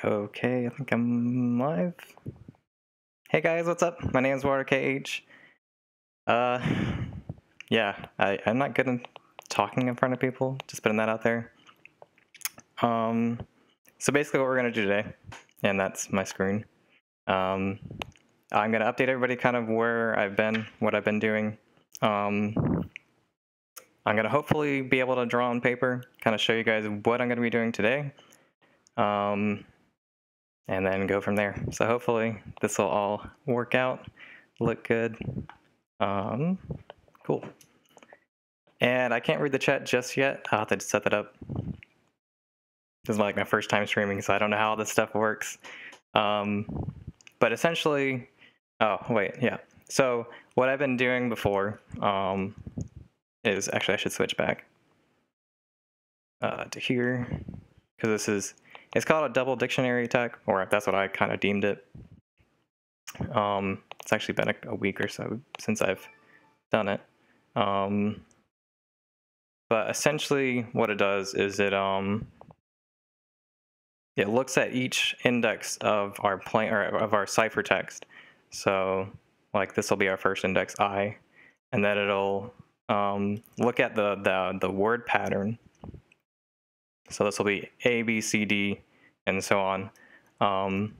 Okay, I think I'm live. Hey guys, what's up? My name's WaterKH. Uh, yeah, I'm not good at talking in front of people, just putting that out there. So basically what we're gonna do today, and that's my screen. I'm gonna update everybody kind of where I've been, what I've been doing. I'm gonna hopefully be able to draw on paper, kind of show you guys what I'm gonna be doing today. And then go from there. So hopefully this will all work out, look good. Cool. And I can't read the chat just yet. I'll have to set that up. This is like my first time streaming, so I don't know how this stuff works. But essentially, oh wait, yeah. So what I've been doing before is, actually I should switch back to here, because it's called a double dictionary attack, or that's what I kind of deemed it. It's actually been a week or so since I've done it. But essentially what it does is it looks at each index of our of our ciphertext. So like this will be our first index I, and then it'll look at the word pattern. So this will be A, B, C, D, and so on. And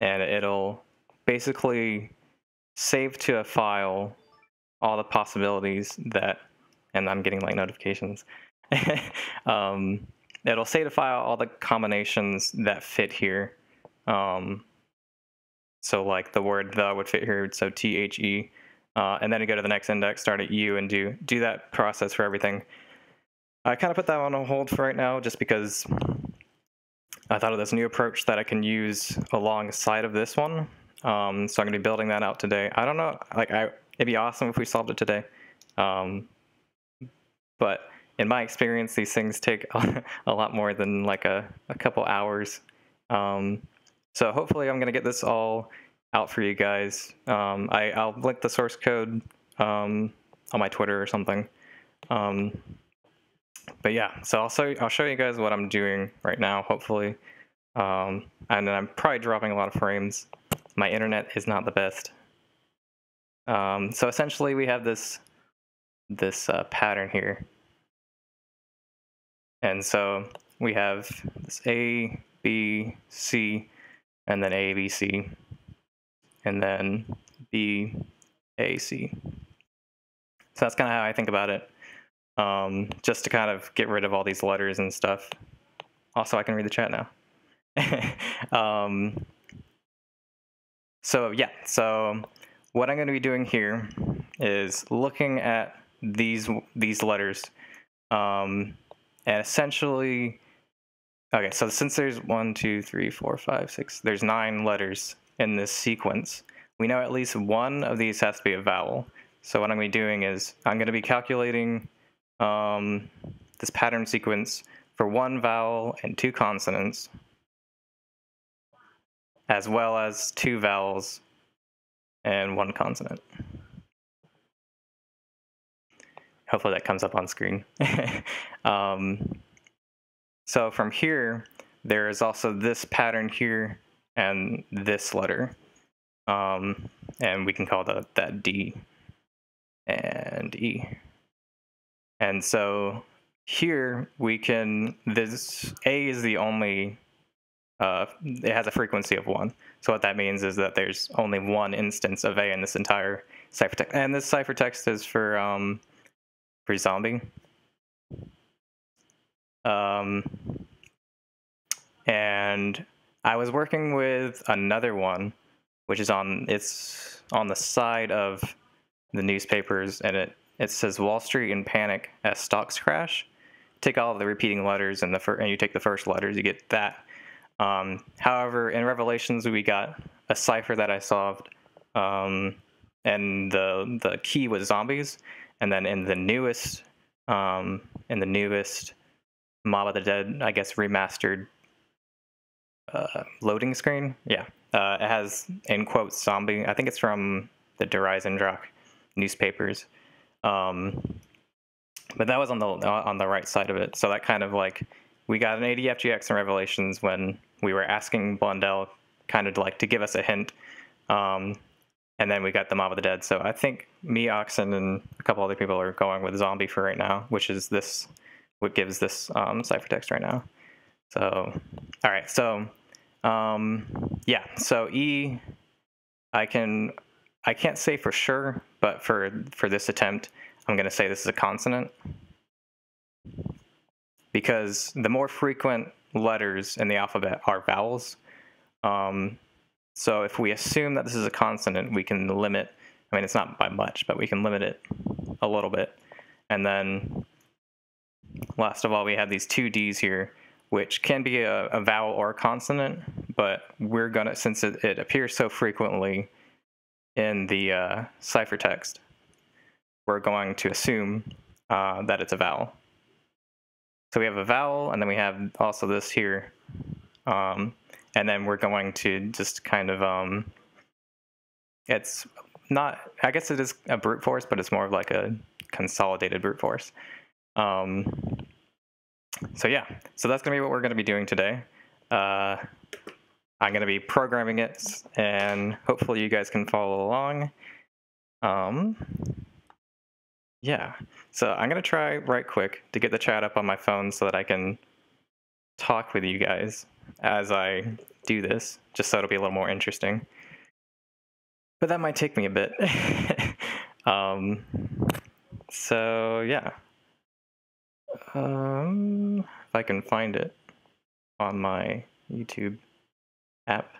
it'll basically save to a file all the possibilities that, and I'm getting like notifications. It'll save to file all the combinations that fit here. So like the word the would fit here, so THE, and then you go to the next index, start at U, and do that process for everything. I kind of put that on a hold for right now, just because I thought of this new approach that I can use alongside of this one. So I'm going to be building that out today. I don't know, like it'd be awesome if we solved it today. But in my experience, these things take a lot more than like a couple hours. So hopefully I'm going to get this all out for you guys. I'll link the source code on my Twitter or something. But yeah, so I'll show you guys what I'm doing right now, hopefully. And I'm probably dropping a lot of frames. My internet is not the best. So essentially we have this pattern here. And so we have this A, B, C, and then A, B, C, and then B, A, C. So that's kind of how I think about it. Just to kind of get rid of all these letters and stuff. Also, I can read the chat now. So yeah, so what I'm going to be doing here is looking at these letters, and essentially, okay, so since there's 1, 2, 3, 4, 5, 6, there's 9 letters in this sequence, we know at least one of these has to be a vowel. So what I'm going to be doing is I'm going to be calculating this pattern sequence for 1 vowel and 2 consonants, as well as 2 vowels and 1 consonant. Hopefully that comes up on screen. So from here, there is also this pattern here and this letter. And we can call that D and E. And so here we can, this A is the only, it has a frequency of 1. So what that means is that there's only 1 instance of A in this entire ciphertext. And this ciphertext is for zombie. And I was working with another one, which is it's on the side of the newspapers, and it says Wall Street in panic as stocks crash. Take all of the repeating letters and you take the first letters, you get that. However, in Revelations we got a cipher that I solved, and the key was zombies. And then in the newest Mob of the Dead, I guess, remastered loading screen, yeah, it has in quotes zombie. I think it's from the Der newspapers, but that was on the right side of it, so that kind of like we got an ADFGX in Revelations when we were asking Blundell kind of like to give us a hint. And then we got the Mob of the Dead. So I think me, Oxen, and a couple other people are going with Zombie for right now, which is this, what gives this ciphertext right now. So, all right. So, yeah. So E, I can't say for sure, but for this attempt, I'm going to say this is a consonant, because the more frequent letters in the alphabet are vowels. So if we assume that this is a consonant, we can limit, I mean, it's not by much, but we can limit it a little bit. And then last of all, we have these two Ds here, which can be a vowel or a consonant, but we're gonna, since it appears so frequently in the ciphertext, we're going to assume that it's a vowel. So we have a vowel, and then we have also this here. And then we're going to just kind of, it's not, I guess it is a brute force, but it's more of like a consolidated brute force. So yeah, so that's gonna be what we're gonna be doing today. I'm gonna be programming it, and hopefully you guys can follow along. Yeah, so I'm gonna try right quick to get the chat up on my phone so that I can talk with you guys as I do this, just so it'll be a little more interesting. But that might take me a bit. So yeah. If I can find it on my YouTube app.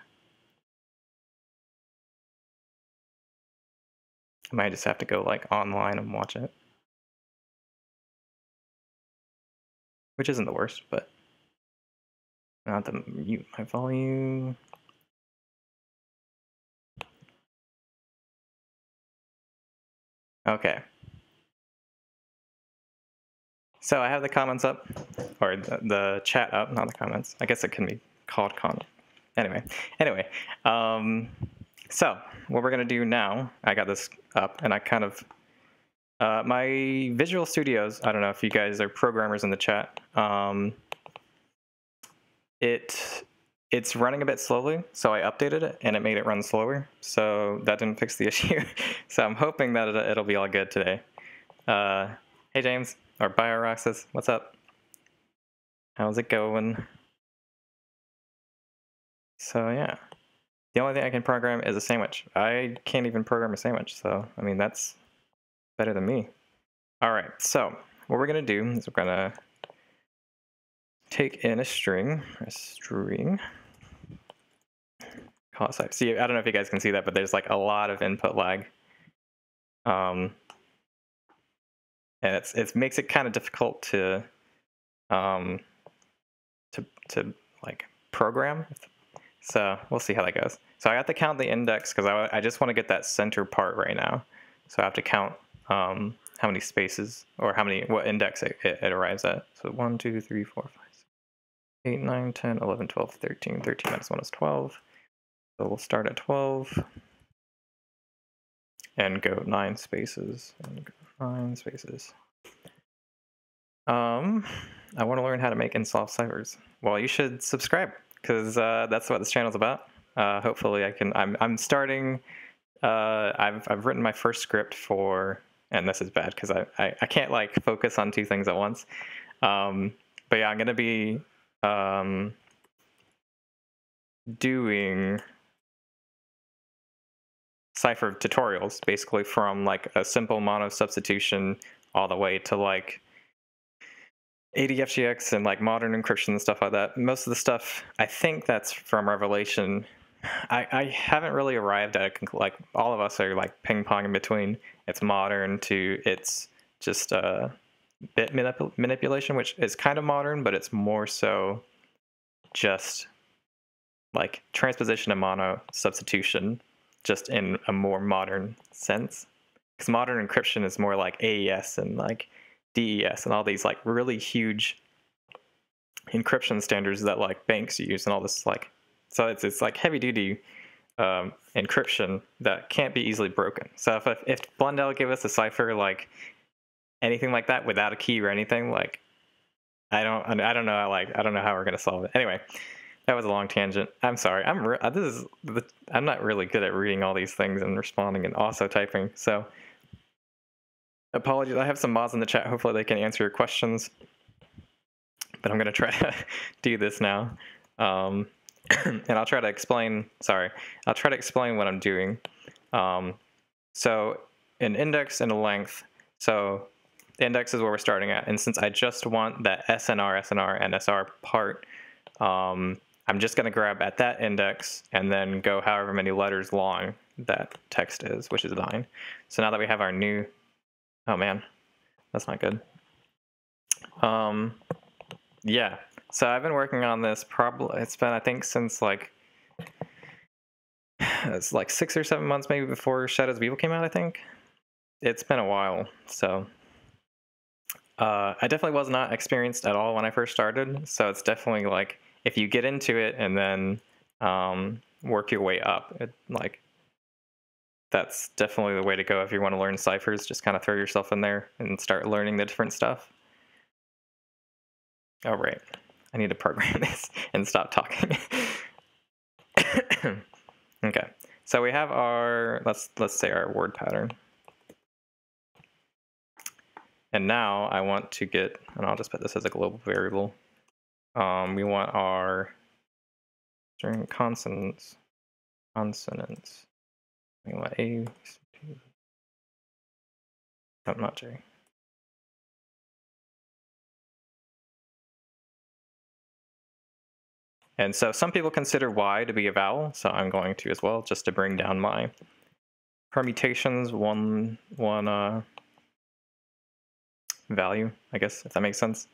I might just have to go like online and watch it. Which isn't the worst, but not to mute my volume. Okay. So I have the comments up, or the chat up, not the comments. I guess it can be called comment. Anyway, so what we're gonna do now, I got this up, and I kind of, my Visual Studios, I don't know if you guys are programmers in the chat, it's running a bit slowly, so I updated it, and it made it run slower, so that didn't fix the issue. So I'm hoping that it'll be all good today. Hey James, or BioRoxas, what's up? How's it going? So yeah, the only thing I can program is a sandwich. I can't even program a sandwich, so I mean that's better than me. All right, so what we're gonna do is we're gonna take in a string, call it type. See, I don't know if you guys can see that, but there's like a lot of input lag. And it makes it kind of difficult to like program. So we'll see how that goes. So I have to count the index because I just want to get that center part right now. So I have to count how many spaces, or what index it arrives at. So 1, 2, 3, 4, 5, 6, 8, 9, 10, 11, 12, 13. 13 minus 1 is 12. So we'll start at 12 and go 9 spaces. I want to learn how to make and solve ciphers. Well, you should subscribe, because that's what this channel's about. Hopefully I can, I'm starting, I've written my first script for, and this is bad because I can't like focus on two things at once. But yeah, I'm gonna be doing cipher tutorials, basically from like a simple mono substitution all the way to like ADFGX and like modern encryption and stuff like that. Most of the stuff, I think that's from Revelation. I haven't really arrived at, like all of us are like ping pong in between. It's modern to it's just bit manipulation, which is kind of modern, but it's more so just like transposition and mono substitution, just in a more modern sense. Because modern encryption is more like AES and like DES and all these like really huge encryption standards that like banks use and all this like, so it's like heavy duty encryption that can't be easily broken. So if Blundell gave us a cipher like anything like that without a key or anything, like I don't know. I don't know how we're gonna solve it. Anyway, that was a long tangent. I'm sorry. I'm not really good at reading all these things and responding and also typing. So apologies. I have some mods in the chat. Hopefully they can answer your questions. But I'm gonna try to do this now. And I'll try to explain. Sorry, I'll try to explain what I'm doing. So an index and a length. So the index is where we're starting at, and since I just want that SNR, SNR, and SR part, I'm just going to grab at that index and then go however many letters long that text is, which is 9. So now that we have our new, oh man, that's not good. Yeah, so I've been working on this probably, it's been I think since it's like 6 or 7 months maybe before Shadows of Evil came out, I think. It's been a while, so I definitely was not experienced at all when I first started, so it's definitely like if you get into it and then work your way up, that's definitely the way to go if you want to learn ciphers. Just kind of throw yourself in there and start learning the different stuff. Oh right, I need to program this and stop talking. Okay, so we have our let's say our word pattern. And now I want to get, and I'll just put this as a global variable. We want our string consonants. We want A, oh, not J. And so some people consider Y to be a vowel, so I'm going to as well, just to bring down my permutations one value, I guess, if that makes sense.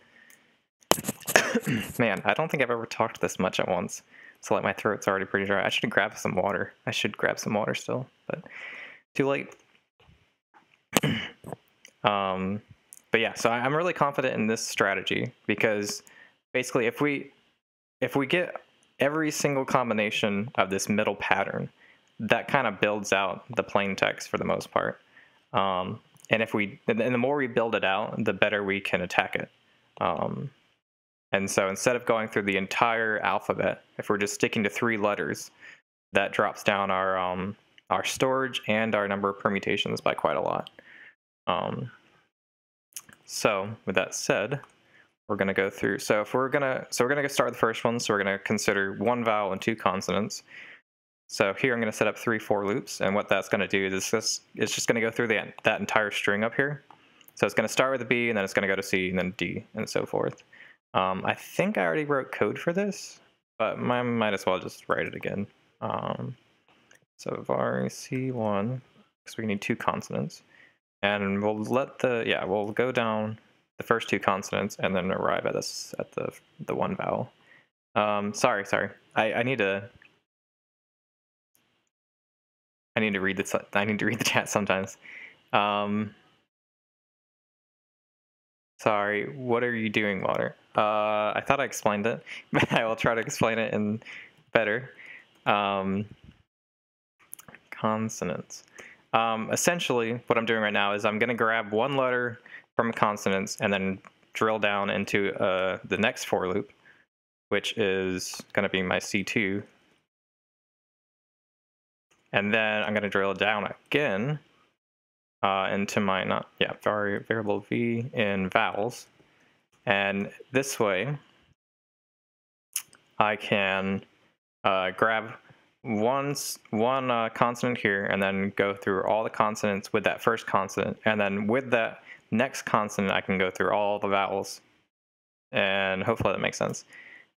Man, I don't think I've ever talked this much at once. So like my throat's already pretty dry. I should grab some water. I should grab some water still, but too late. But yeah, so I'm really confident in this strategy because basically if we get every single combination of this middle pattern, that kind of builds out the plain text for the most part. And the more we build it out, the better we can attack it. And so instead of going through the entire alphabet, if we're just sticking to 3 letters, that drops down our storage and our number of permutations by quite a lot. So with that said, we're going to go through. So if we're going to start with the first one. So we're going to consider 1 vowel and 2 consonants. So here I'm going to set up 3 for loops, and what that's going to do is it's just going to go through that entire string up here. So it's going to start with a B, and then it's going to go to C, and then D, and so forth. I think I already wrote code for this, but I might as well just write it again. So var C1, because we need 2 consonants, and we'll we'll go down the first 2 consonants and then arrive at the 1 vowel. Sorry, I need to read this. I need to read the chat sometimes. Sorry, what are you doing, Water? I thought I explained it, but I will try to explain it in better. Consonants. Essentially, what I'm doing right now is I'm going to grab 1 letter from consonants and then drill down into the next for loop, which is going to be my C2. And then I'm going to drill down again into my variable V in vowels. And this way, I can grab one consonant here and then go through all the consonants with that first consonant. And then with that next consonant, I can go through all the vowels. And hopefully that makes sense.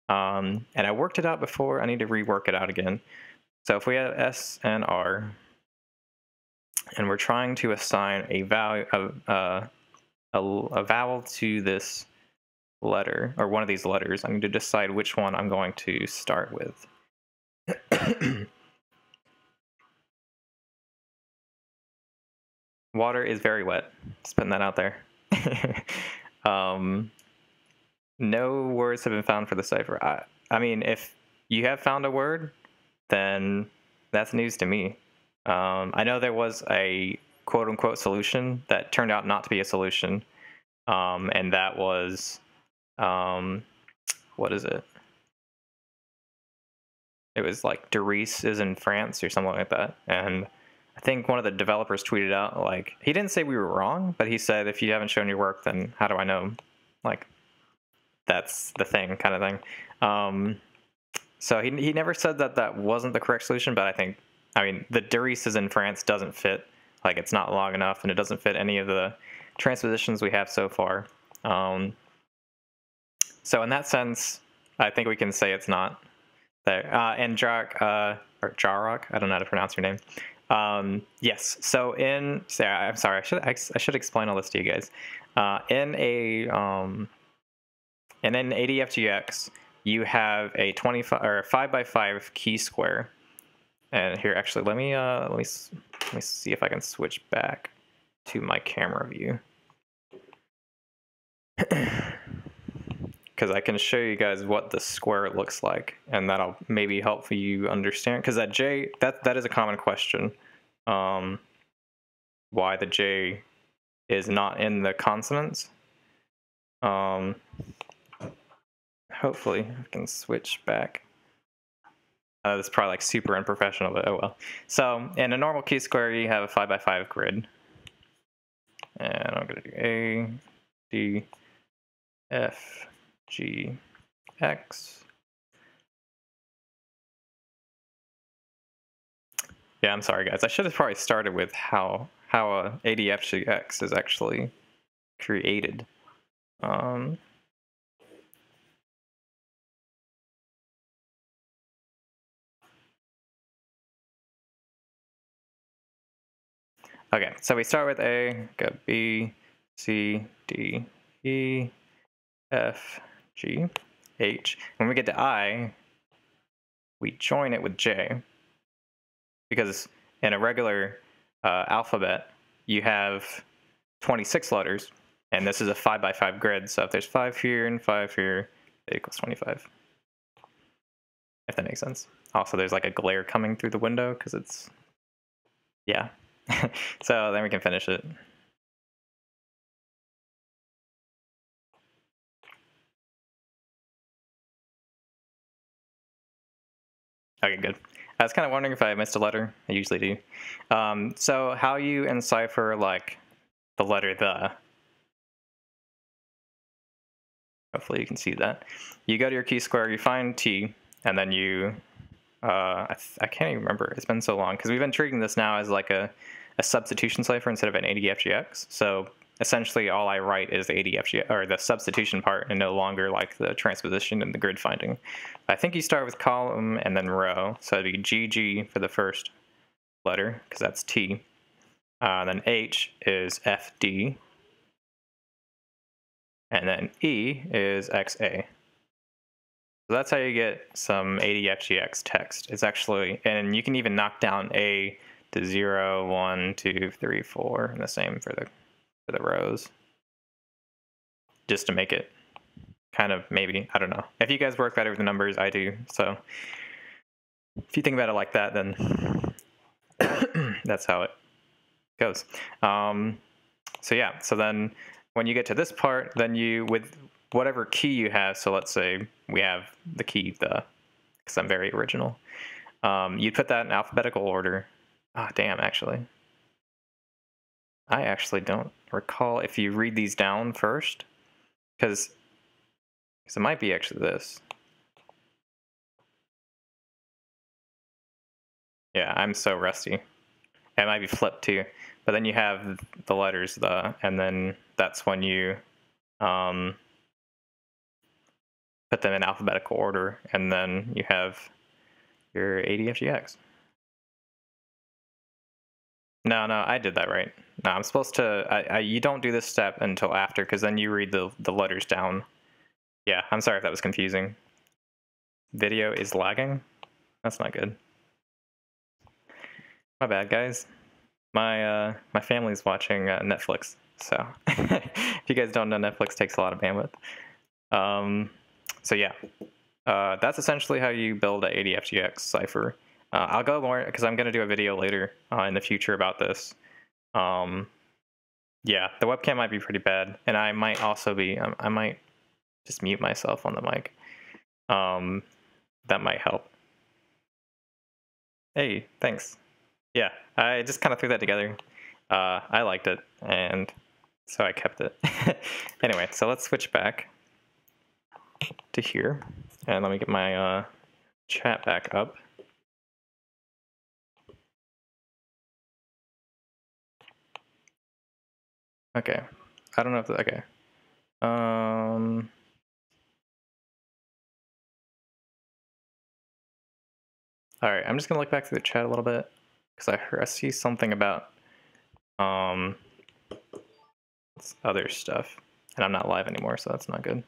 And I worked it out before. I need to rework it out again. So if we have S and R, and we're trying to assign a value a vowel to this letter, or one of these letters, I need to decide which one I'm going to start with. Water is very wet. Just putting that out there. No words have been found for the cipher. I mean, if you have found a word, then that's news to me. I know there was a quote-unquote solution that turned out not to be a solution, and that was what is it? It was like Derice is in France or something like that. And I think one of the developers tweeted out, like, he didn't say we were wrong, but he said, if you haven't shown your work, then how do I know? Like, that's the thing, kind of thing. So he never said that that wasn't the correct solution, but I mean, the Derice is in France doesn't fit. Like, it's not long enough, and it doesn't fit any of the transpositions we have so far. So in that sense, I think we can say it's not there. And Jarok, or Jarok, I don't know how to pronounce your name. Yes. So I'm sorry. I should explain all this to you guys. In an ADFGX, you have a 25 or 5x5 key square. And here, actually, let me see if I can switch back to my camera view. Because I can show you guys what the square looks like, and that'll maybe help you understand. Because that J, that is a common question. Why the J is not in the consonants. Hopefully I can switch back. This is probably like super unprofessional, but oh well. So in a normal key square, you have a 5x5 grid. And I'm gonna do A, D, F, G, X. Yeah, I'm sorry guys. I should have probably started with how a ADFGX is actually created. Okay, so we start with A, go B, C, D, E, F, G, H. When we get to I, we join it with J. Because in a regular alphabet, you have 26 letters, and this is a 5x5 grid, so if there's 5 here and 5 here, it equals 25. If that makes sense. Also, there's like a glare coming through the window, because it's, yeah. So then we can finish it. Okay, good. I was kind of wondering if I missed a letter. I usually do. So how you encipher like the letter the. Hopefully you can see that. You go to your key square, you find T, and then you, I can't even remember. It's been so long because we've been treating this now as like a substitution cipher instead of an ADFGX. So essentially all I write is the ADFGX, or the substitution part, and no longer like the transposition and the grid finding. I think you start with column and then row. So it'd be GG for the first letter, because that's T. Then H is FD. And then E is XA. So that's how you get some ADFGX text. It's actually, and you can even knock down A to 0, 1, 2, 3, 4, and the same for the rows. Just to make it kind of, maybe, I don't know. If you guys work better with the numbers, I do. So if you think about it like that, then that's how it goes. So yeah, so then when you get to this part, then you, with whatever key you have, so let's say we have the key the, because I'm very original, you put that in alphabetical order. Ah, damn, actually. I actually don't recall if you read these down first, because it might be actually this. Yeah, I'm so rusty. It might be flipped too. But then you have the letters the, and then that's when you put them in alphabetical order, and then you have your ADFGX. No, I did that right. No, I'm supposed to, you don't do this step until after, because then you read the letters down. Yeah, I'm sorry if that was confusing. Video is lagging? That's not good. My bad, guys. My family's watching Netflix, so if you guys don't know, Netflix takes a lot of bandwidth. So yeah, that's essentially how you build a ADFGX cipher. I'll go more because I'm going to do a video later in the future about this. Yeah, the webcam might be pretty bad, and I might also be, I might just mute myself on the mic. That might help. Hey, thanks. Yeah, I just kind of threw that together. I liked it, and so I kept it. Anyway, so let's switch back to here, and let me get my chat back up. Okay, I don't know if okay. All right, I'm just gonna look back through the chat a little bit because I see something about other stuff, and I'm not live anymore, so that's not good.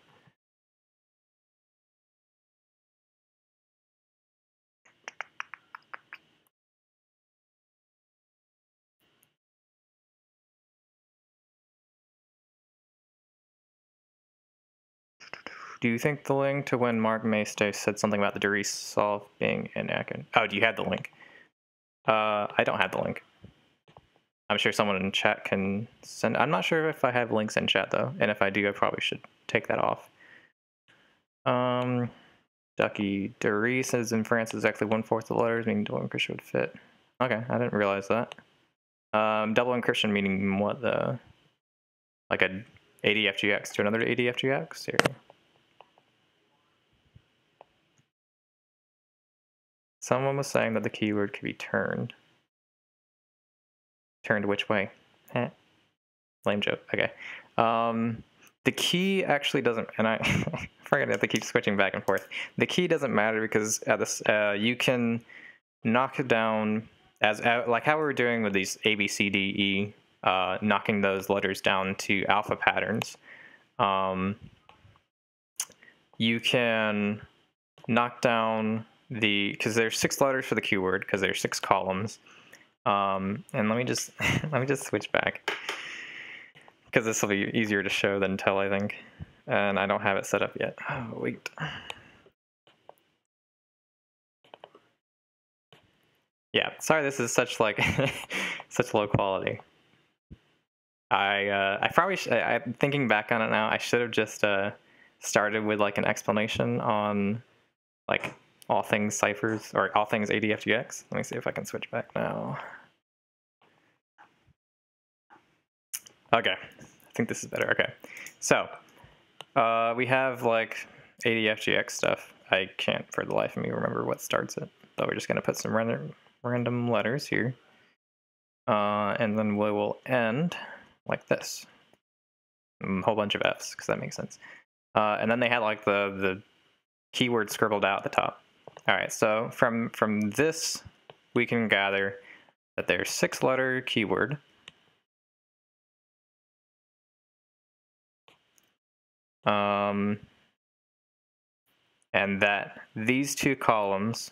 Do you think the link to when Mark Maystay said something about the Doris solve being inaccurate? Oh, do you have the link? I don't have the link. I'm sure someone in chat can send. I'm not sure if I have links in chat though, and if I do, I probably should take that off. Ducky Doris says in France is exactly 1/4 of the letters, meaning double encryption would fit. Okay, I didn't realize that. Double encryption meaning what? Like a ADFGX to another ADFGX? Here. Someone was saying that the keyword could be turned. Turned which way? Lame joke. Okay. The key actually doesn't, and I forget that they keep switching back and forth. The key doesn't matter because at this, you can knock it down as like how we were doing with these A, B, C, D, E, knocking those letters down to alpha patterns. You can knock down because there's 6 letters for the keyword because there's 6 columns. And let me just switch back because this will be easier to show than tell, I think. And I don't have it set up yet. Oh, wait. Yeah, sorry, this is such like such low quality. I probably I'm thinking back on it now. I should have just started with like an explanation on like all things ciphers or all things ADFGX. Let me see if I can switch back now. Okay, I think this is better. Okay, so we have like ADFGX stuff. I can't for the life of me remember what starts it, but we're just gonna put some random letters here, and then we will end like this. A whole bunch of F's because that makes sense. And then they had like the keyword scribbled out at the top. All right, so from this we can gather that there's 6-letter keyword. And that these 2 columns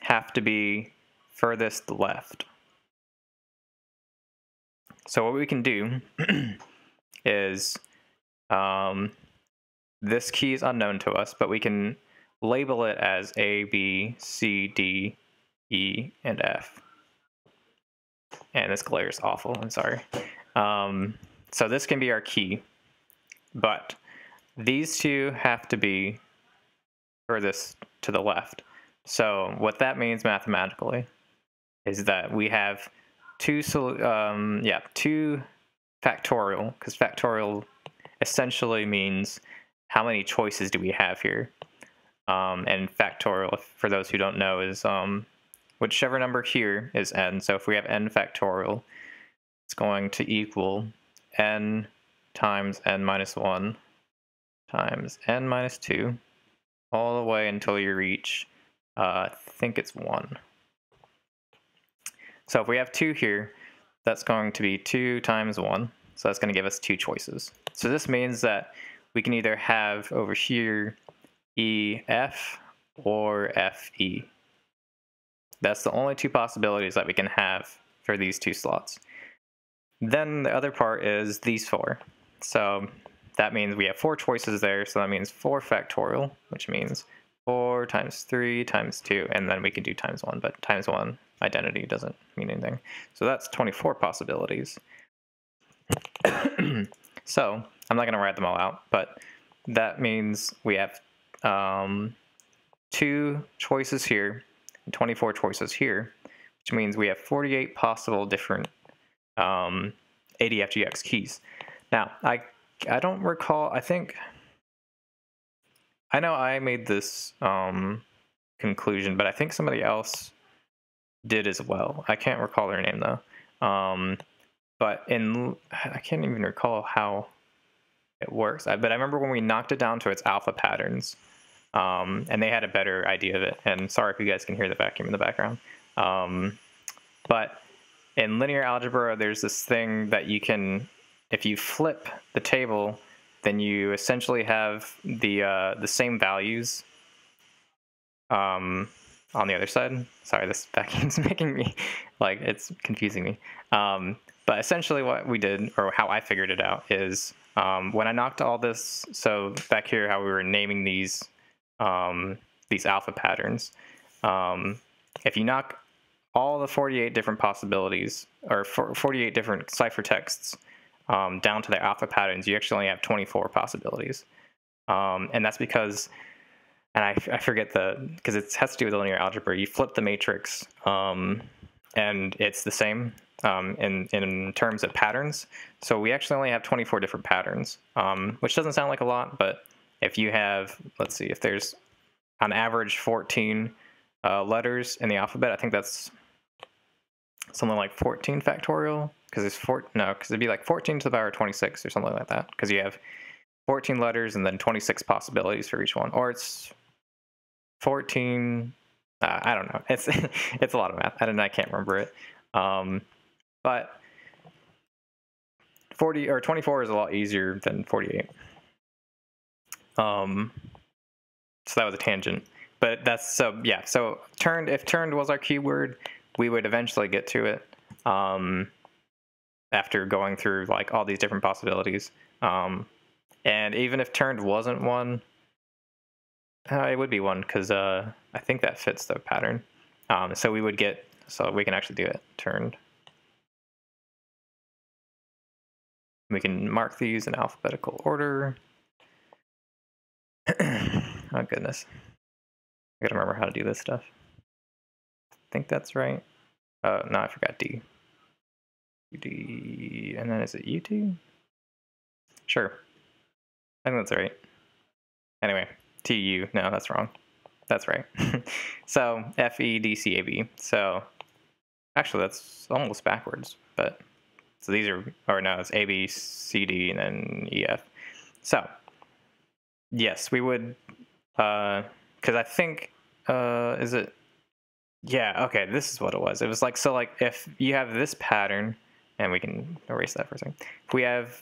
have to be furthest left. So what we can do is this key is unknown to us, but we can label it as A, B, C, D, E, and F. And this glare is awful, I'm sorry. So this can be our key, but these 2 have to be furthest to the left. So what that means mathematically is that we have 2 factorial, because factorial essentially means how many choices do we have here. And factorial, for those who don't know, is whichever number here is n. So if we have n factorial, it's going to equal n times n minus 1 times n minus 2 all the way until you reach, I think it's 1. So if we have 2 here, that's going to be 2 times 1. So that's going to give us 2 choices. So this means that we can either have over here EF or FE. That's the only 2 possibilities that we can have for these 2 slots. Then the other part is these 4. So that means we have 4 choices there, so that means 4 factorial, which means 4 times 3 times 2, and then we can do times 1, but times 1 identity doesn't mean anything. So that's 24 possibilities. So I'm not going to write them all out, but that means we have 2 choices here, and 24 choices here, which means we have 48 possible different ADFGX keys. Now, I don't recall, I know I made this conclusion, but I think somebody else did as well. I can't recall their name though. But I can't even recall how it works. But I remember when we knocked it down to its alpha patterns, and they had a better idea of it. And sorry if you guys can hear the vacuum in the background. But in linear algebra, there's this thing that you can, if you flip the table, then you essentially have the same values on the other side. Sorry, this vacuum's making me, like, it's confusing me. But essentially what we did, or how I figured it out, is when I knocked all this, so back here how we were naming these alpha patterns, if you knock all the 48 different possibilities, or 48 different ciphertexts down to their alpha patterns, you actually only have 24 possibilities. And that's because, and I forget because it has to do with linear algebra, you flip the matrix and it's the same in terms of patterns. So we actually only have 24 different patterns, which doesn't sound like a lot, but if you have, let's see, if there's on average 14 letters in the alphabet, I think that's something like 14 factorial, because it's because it'd be like 14 to the power 26 or something like that, because you have 14 letters and then 26 possibilities for each one, or it's 14, I don't know, it's it's a lot of math, I can't remember it, but 40 or 24 is a lot easier than 48. So that was a tangent, but that's, so yeah, so if turned was our keyword, we would eventually get to it after going through like all these different possibilities. And even if turned wasn't one, it would be one, because I think that fits the pattern. So we would get, so we can actually do it, turned. We can mark these in alphabetical order. Oh goodness, I gotta remember how to do this stuff. I think that's right. No, I forgot D. UD, and then is it UT? Sure. I think that's right. Anyway, TU, no, that's wrong. That's right. So FEDCAB. So actually that's almost backwards, but so these are, or no, it's AB, CD, and then EF. So yes, we would, because I think, is it, yeah, okay, this is what it was. It was like, so like if you have this pattern, and we can erase that for a second. If we have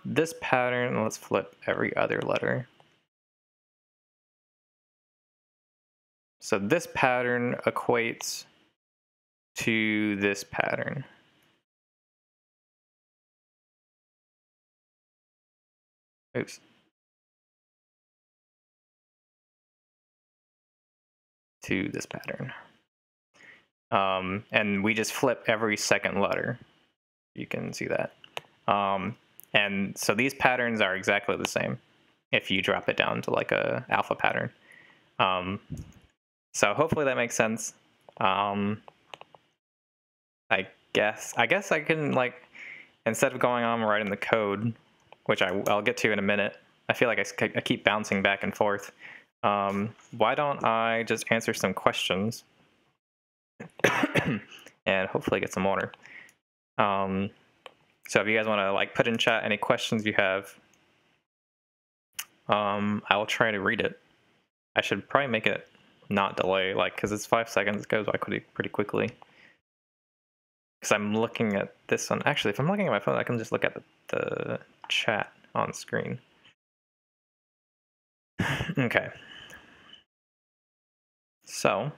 this pattern, let's flip every other letter. So this pattern equates to this pattern. Oops. To this pattern. And we just flip every second letter. You can see that. And so these patterns are exactly the same if you drop it down to like a alpha pattern. So hopefully that makes sense. I guess I can, like, instead of going on writing the code, which I'll get to in a minute, I feel like I keep bouncing back and forth. Why don't I just answer some questions and hopefully get some water. So if you guys want to like put in chat any questions you have, I will try to read it. I should probably make it not delay, like, because it's 5 seconds, it goes by pretty quickly. Because I'm looking at this one. Actually, if I'm looking at my phone, I can just look at the chat on screen. Okay. So,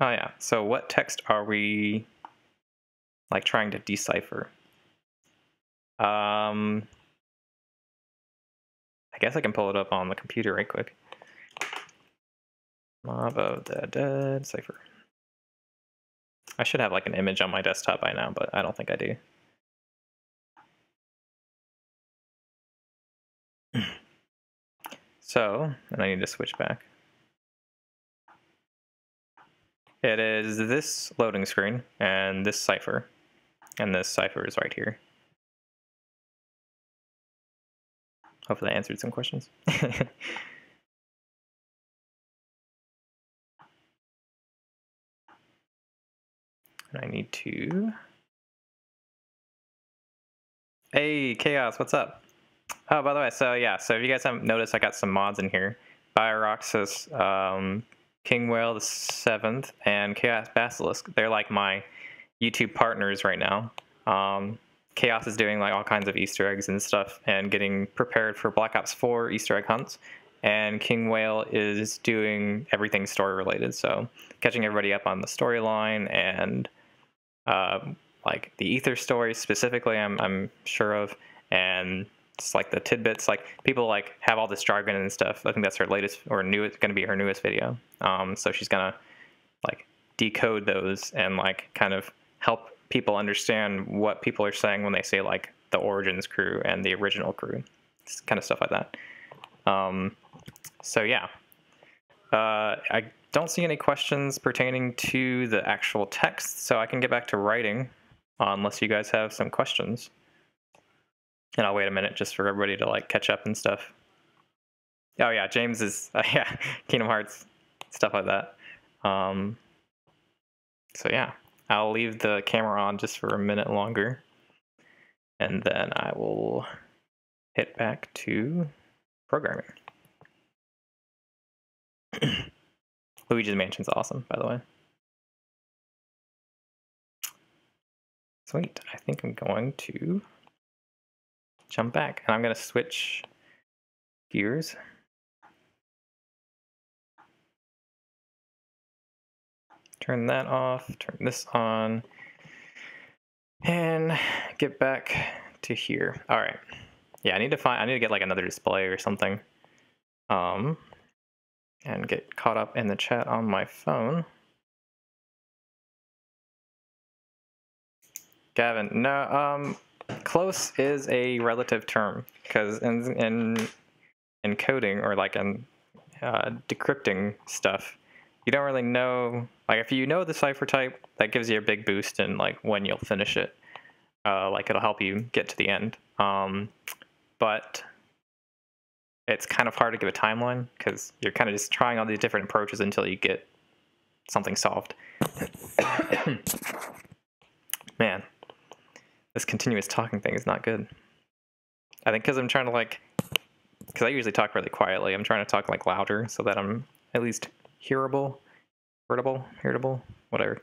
oh yeah, so what text are we like trying to decipher? I guess I can pull it up on the computer right quick. Mob of the dead cipher. I should have like an image on my desktop by now, but I don't think I do. So, and I need to switch back. It is this loading screen and this cipher. And this cipher is right here. Hopefully that answered some questions. And I need to... Hey, Chaos, what's up? Oh, by the way, so yeah, so if you guys haven't noticed, I got some mods in here. Byroxus, King Whale the 7th, and Chaos Basilisk. They're like my YouTube partners right now. Chaos is doing like all kinds of Easter eggs and stuff and getting prepared for Black Ops 4 Easter egg hunts. And King Whale is doing everything story related, so catching everybody up on the storyline and like the Ether story specifically, I'm sure of, and it's like the tidbits, like people like have all this jargon and stuff. I think that's her latest or newest, going to be her newest video. So she's gonna like decode those and like kind of help people understand what people are saying when they say like the Origins crew and the original crew, it's kind of stuff like that. So yeah, I don't see any questions pertaining to the actual text, so I can get back to writing unless you guys have some questions. And I'll wait a minute just for everybody to like catch up and stuff. Oh yeah, James is yeah, Kingdom Hearts, stuff like that. So yeah, I'll leave the camera on just for a minute longer, and then I will hit back to programming. Luigi's Mansion's awesome, by the way. Sweet, I think I'm going to jump back, and I'm going to switch gears. Turn that off, turn this on, and get back to here. All right. Yeah, I need to get like another display or something. And get caught up in the chat on my phone. Gavin, no, close is a relative term because in coding or like in decrypting stuff, you don't really know, like if you know the cipher type, that gives you a big boost in like when you'll finish it. Like it'll help you get to the end. But it's kind of hard to give a timeline because you're kind of just trying all these different approaches until you get something solved. Man, this continuous talking thing is not good. I think because I'm trying to like, because I usually talk really quietly, I'm trying to talk like louder so that I'm at least hearable, whatever.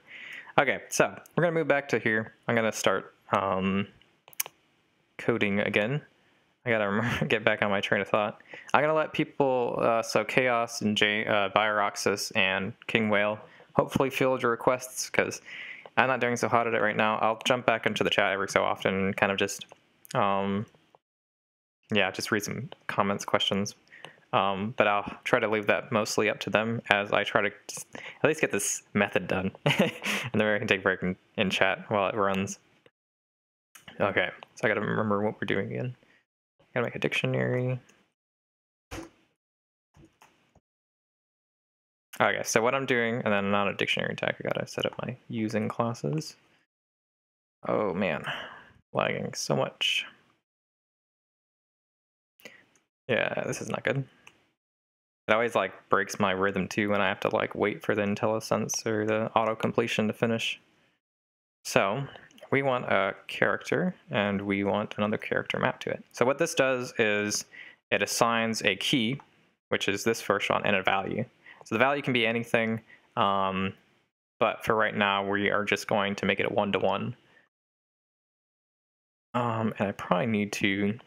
Okay, so we're gonna move back to here. I'm gonna start coding again. I gotta remember, get back on my train of thought. I'm gonna let people, so Chaos and Byroxus and King Whale, hopefully field your requests because I'm not doing so hot at it right now. I'll jump back into the chat every so often and kind of just, yeah, just read some comments, questions. But I'll try to leave that mostly up to them as I try to just at least get this method done. And then I can take a break in chat while it runs. Okay, so I gotta remember what we're doing again. Gotta make a dictionary. Okay, so what I'm doing, and then not a dictionary tag, I gotta set up my using classes. Oh man, lagging so much. Yeah, this is not good. It always like breaks my rhythm too when I have to like wait for the IntelliSense or the auto completion to finish. So we want a character and we want another character map to it. So what this does is it assigns a key, which is this first one, and a value. So the value can be anything, but for right now we are just going to make it a 1-to-1. And I probably need to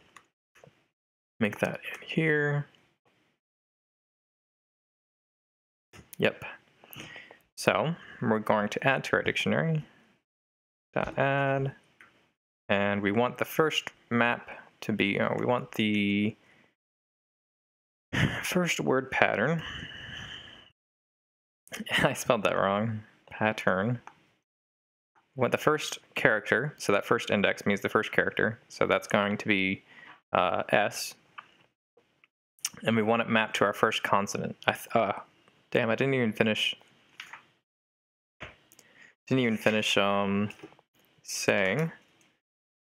make that in here. Yep. So we're going to add to our dictionary. .add, and we want the first map to be, we want the first word pattern. I spelled that wrong. Pattern. We want the first character, so that first index means the first character, so that's going to be S. and we want it mapped to our first consonant. Damn, I didn't even finish. Saying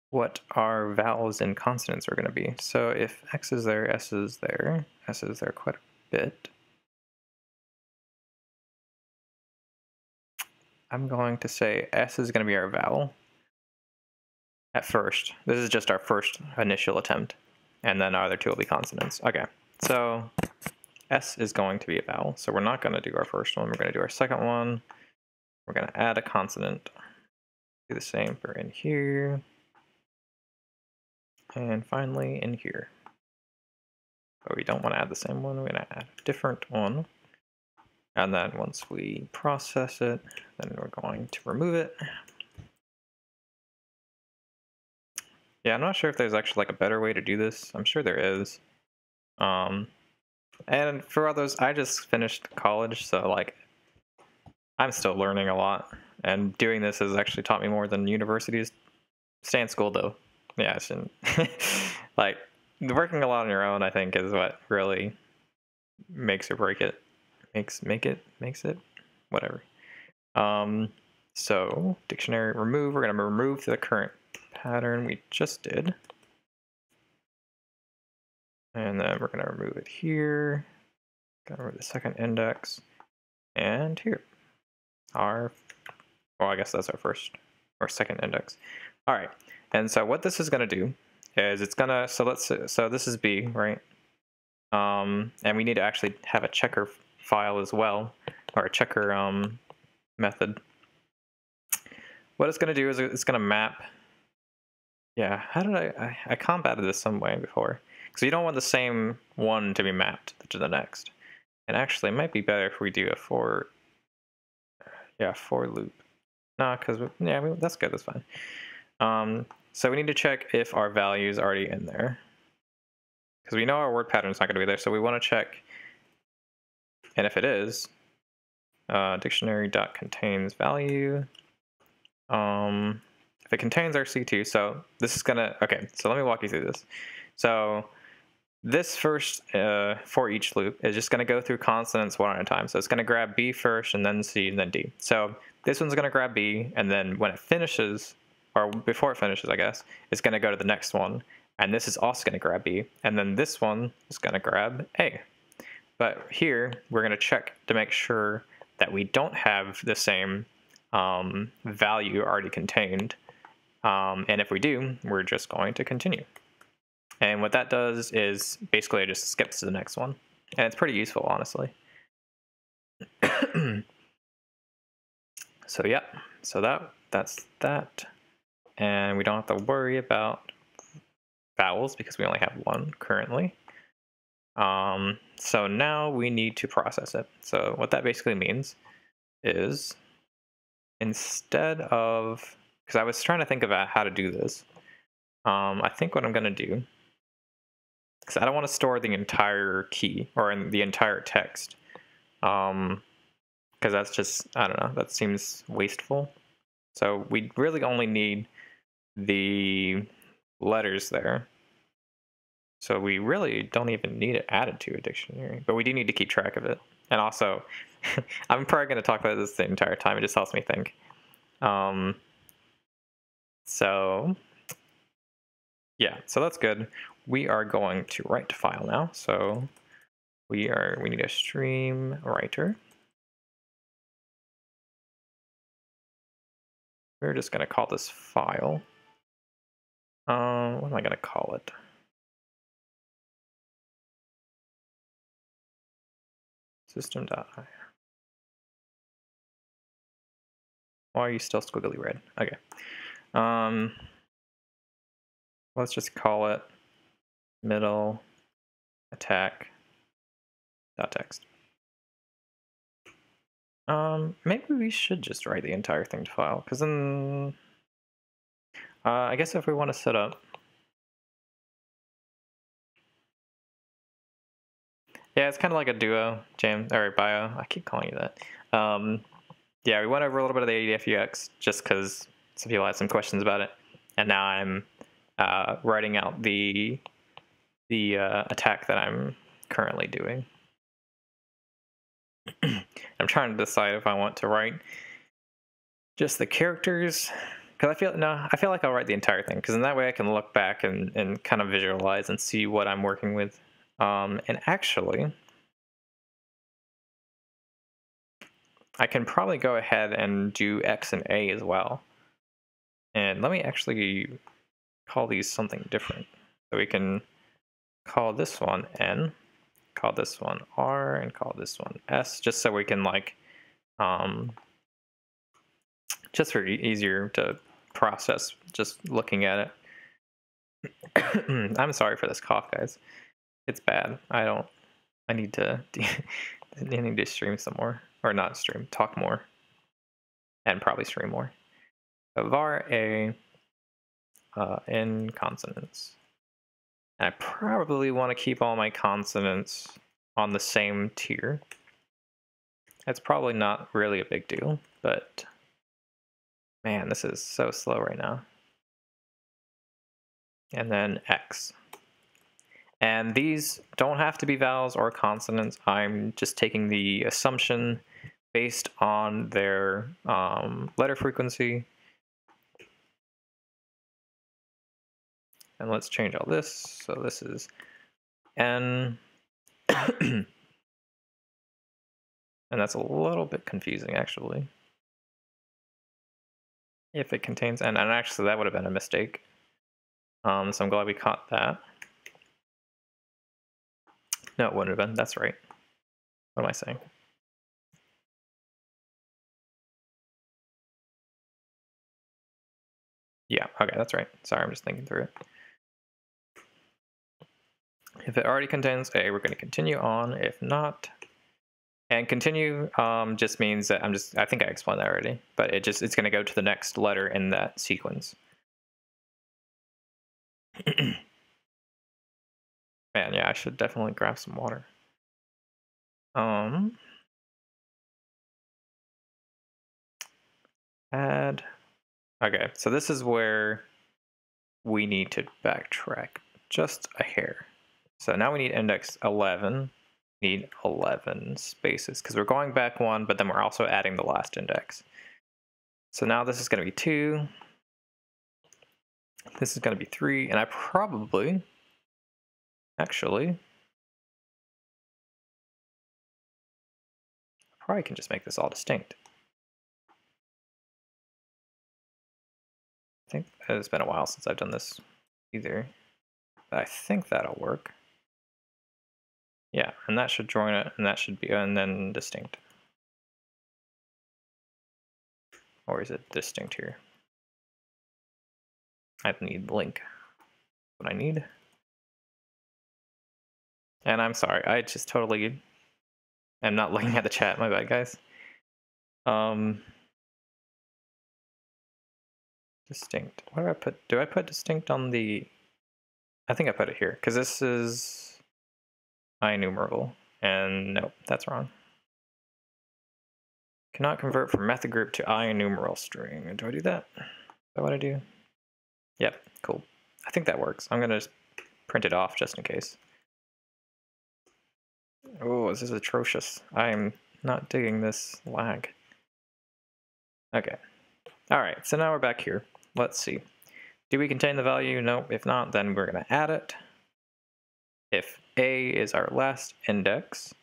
what our vowels and consonants are going to be. So if X is there, S is there. S is there quite a bit. I'm going to say S is going to be our vowel at first. This is just our first initial attempt. And then our other two will be consonants. Okay, so S is going to be a vowel. So we're not going to do our first one. We're going to do our second one. We're going to add a consonant. Do the same for in here. And finally in here. But we don't want to add the same one. We're going to add a different one. And then once we process it, then we're going to remove it. Yeah, I'm not sure if there's actually like a better way to do this. I'm sure there is. And for others, I just finished college, so like I'm still learning a lot. And doing this has actually taught me more than universities. Stay in school though. Yeah, I shouldn't. Like working a lot on your own, I think, is what really makes or break it. Makes it, whatever. So dictionary remove. We're gonna remove the current pattern we just did, and then we're gonna remove it here. Gonna remove the second index, and here. Well, I guess that's our first or second index. All right, and so what this is gonna do is it's gonna so this is B, right? And we need to actually have a checker file as well, or a checker method. What it's going to do is it's going to map. Yeah, how did I combated this some way before. So you don't want the same one to be mapped to the next. And actually, it might be better if we do a for loop. No, because that's good. That's fine. So we need to check if our value is already in there, because we know our word pattern is not going to be there. So we want to check, and if it is, dictionary.contains value. If it contains our C2, so this is gonna, okay, so let me walk you through this. So this first for each loop is just gonna go through consonants one at a time. So it's gonna grab B first and then C and then D. So this one's gonna grab B, and then when it finishes, or before it finishes, I guess, it's gonna go to the next one. And this is also gonna grab B, and then this one is gonna grab A. But here, we're gonna check to make sure that we don't have the same value already contained. And if we do, we're just going to continue. And what that does is basically it just skips to the next one. And it's pretty useful, honestly. So yeah, so that's that. And we don't have to worry about vowels because we only have one currently. So now we need to process it. So what that basically means is, instead of, because I was trying to think about how to do this, I think what I'm going to do, because I don't want to store the entire key or in the entire text, because that's just, I don't know, that seems wasteful. So we really only need the letters there. So we really don't even need it added to a dictionary, but we do need to keep track of it. And also, I'm probably going to talk about this the entire time. It just helps me think. So yeah, so that's good. We are going to write to file now. So we need a stream writer. We're just going to call this file. What am I going to call it? System.I. Why are you still squiggly red? Okay. Let's just call it middle attack .text. Maybe we should just write the entire thing to file, because then I guess if we want to set up, yeah, it's kind of like a duo jam or bio. I keep calling you that. Yeah, we went over a little bit of the ADFGX just because some people had some questions about it, and now I'm writing out the attack that I'm currently doing. I'm trying to decide if I want to write just the characters, because I feel like I'll write the entire thing, because in that way I can look back and kind of visualize and see what I'm working with. And actually, I can probably go ahead and do X and A as well. And let me actually call these something different. So we can call this one N, call this one R, and call this one S, just so we can like, just for easier to process just looking at it. I'm sorry for this cough, guys. It's bad. I need to stream some more, or not stream, talk more, and probably stream more. So var A in consonants. And I probably want to keep all my consonants on the same tier. It's probably not really a big deal, but man, this is so slow right now. And then X. And these don't have to be vowels or consonants. I'm just taking the assumption based on their letter frequency. And let's change all this. So this is N. And that's a little bit confusing, actually. If it contains N. And actually, that would have been a mistake. So I'm glad we caught that. No, it wouldn't have been. That's right. What am I saying? Yeah, okay, that's right. Sorry, I'm just thinking through it. If it already contains A, we're going to continue on. If not, and continue just means that I think I explained that already, but it's going to go to the next letter in that sequence. Man, yeah, I should definitely grab some water. Add. Okay, so this is where we need to backtrack just a hair. So now we need index 11. We need 11 spaces because we're going back one, but then we're also adding the last index. So now this is going to be 2. This is going to be 3, and I probably can just make this all distinct. I think it's been a while since I've done this either, but I think that'll work. Yeah, and that should join it, and that should be, and then distinct. Or is it distinct here? I need link. What I need. And I'm sorry, I just totally am not looking at the chat. My bad, guys. Distinct. What do I put? Do I put distinct on the? I think I put it here because this is IEnumerable, and nope, that's wrong. Cannot convert from method group to IEnumeral string. Do I do that? Is that what I do? Yep, cool. I think that works. I'm gonna just print it off just in case. Oh, this is atrocious. I'm not digging this lag. Okay. All right, so now we're back here. Let's see. Do we contain the value? No. If not, then we're going to add it. If A is our last index.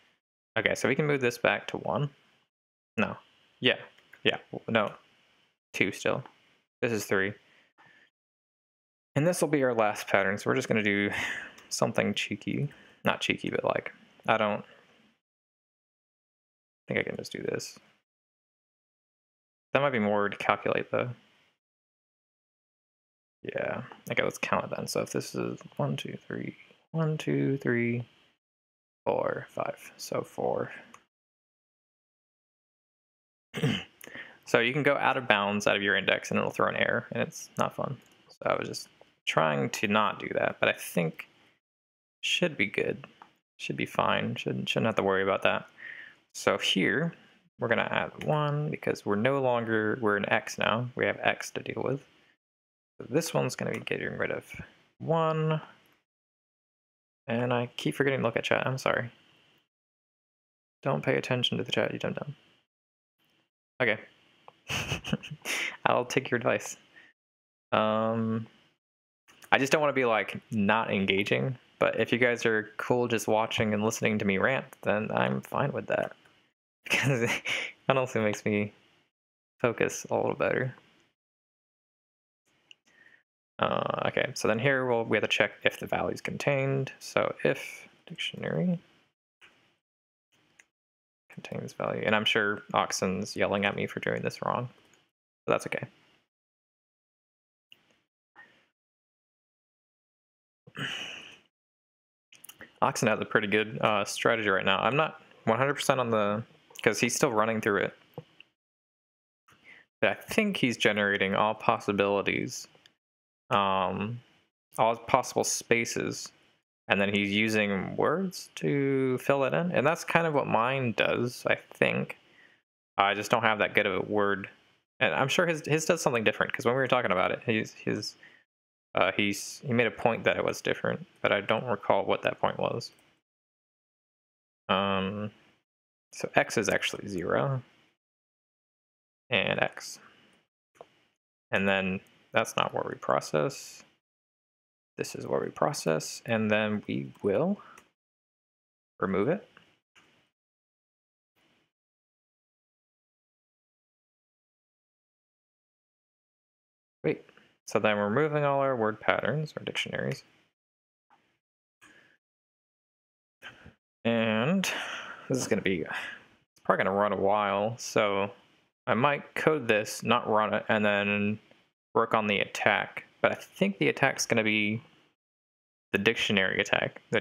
Okay, so we can move this back to 1. No. Yeah. No. 2 still. This is 3. And this will be our last pattern, so we're just going to do something cheeky. Not cheeky, but like, I think I can just do this. That might be more to calculate though. Yeah. Okay, let's count it then. So if this is 1, 2, 3, 1, 2, 3, 4, 5. So 4. So you can go out of bounds out of your index and it'll throw an error, and it's not fun. So I was just trying to not do that, but I think should be good. Should be fine. Shouldn't have to worry about that. So here we're gonna add 1 because we're in X now. We have X to deal with. So this one's gonna be getting rid of 1. And I keep forgetting to look at chat. I'm sorry. Don't pay attention to the chat, you dum-dum. Okay. I'll take your advice. I just don't want to be like not engaging, but if you guys are cool just watching and listening to me rant, then I'm fine with that. Because it honestly makes me focus a little better. Okay, so then here we have to check if the value is contained. So if dictionary contains value, and I'm sure Oxen's yelling at me for doing this wrong, but that's okay. Oxen has a pretty good strategy right now. I'm not 100% on the, because he's still running through it. But I think he's generating all possibilities, all possible spaces, and then he's using words to fill it in. And that's kind of what mine does, I think. I just don't have that good of a word. And I'm sure his does something different, because when we were talking about it, he made a point that it was different, but I don't recall what that point was. So x is actually 0 and x, and then that's not where we process. This is where we process, and then we will remove it. Wait, so then we're removing all our word patterns or dictionaries. And this is going to be, it's probably going to run a while, so I might code this, not run it, and then work on the attack. But I think the attack's going to be the dictionary attack, the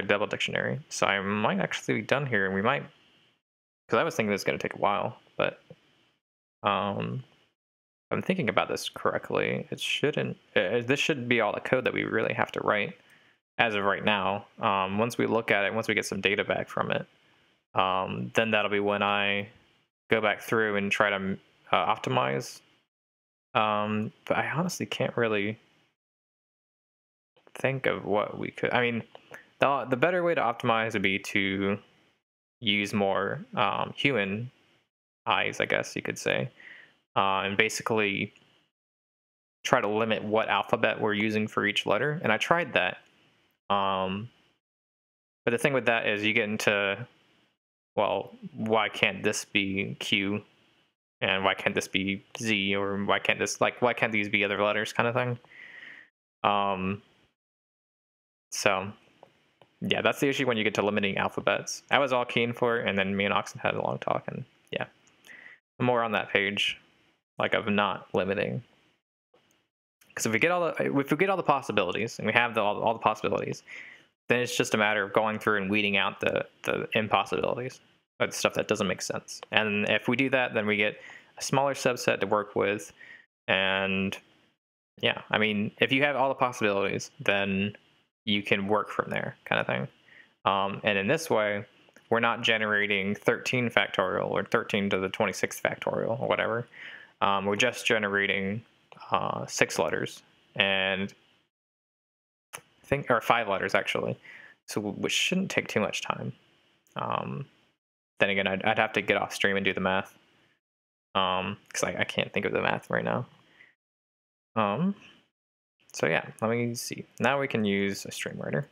double dictionary. So I might actually be done here, and we might, because I was thinking this is going to take a while, but I'm thinking about this correctly. It shouldn't. This should be all the code that we really have to write as of right now. Once we look at it, once we get some data back from it, then that'll be when I go back through and try to optimize. But I honestly can't really think of what we could. I mean, the better way to optimize would be to use more human eyes, I guess you could say, and basically try to limit what alphabet we're using for each letter. And I tried that. But the thing with that is you get into, well, why can't this be Q? And why can't this be Z? Or why can't these be other letters kind of thing? So yeah, that's the issue when you get to limiting alphabets. I was all keen for it, and then me and Oxen had a long talk, and yeah. More on that page, like of not limiting. Because if we get all the possibilities, and we have all the possibilities, then it's just a matter of going through and weeding out the impossibilities, the stuff that doesn't make sense. And if we do that, then we get a smaller subset to work with. And yeah, I mean, if you have all the possibilities, then you can work from there, kind of thing. And in this way, we're not generating 13 factorial or 13 to the 26th factorial or whatever. We're just generating 6 letters, and or 5 letters actually, so which shouldn't take too much time. Then again, I'd have to get off stream and do the math, because I can't think of the math right now. So yeah, let me see. Now we can use a stream writer.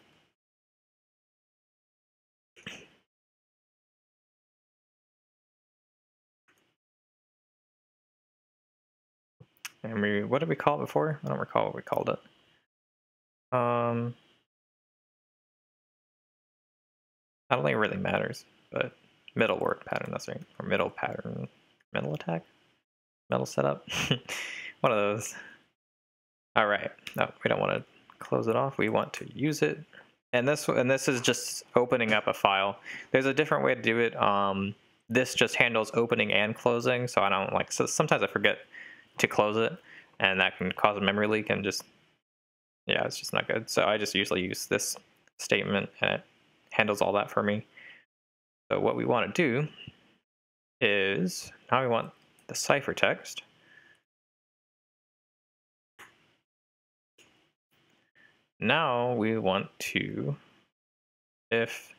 And what did we call it before? I don't recall what we called it. I don't think it really matters, but middle word pattern, that's right. Or middle pattern, middle attack, middle setup. One of those. All right, no, we don't want to close it off. We want to use it. And this is just opening up a file. There's a different way to do it. This just handles opening and closing, so I don't like, so sometimes I forget to close it, and that can cause a memory leak, and just, yeah, it's just not good. So I just usually use this statement, and it handles all that for me. So what we want to do is, now we want the ciphertext. Now we want to if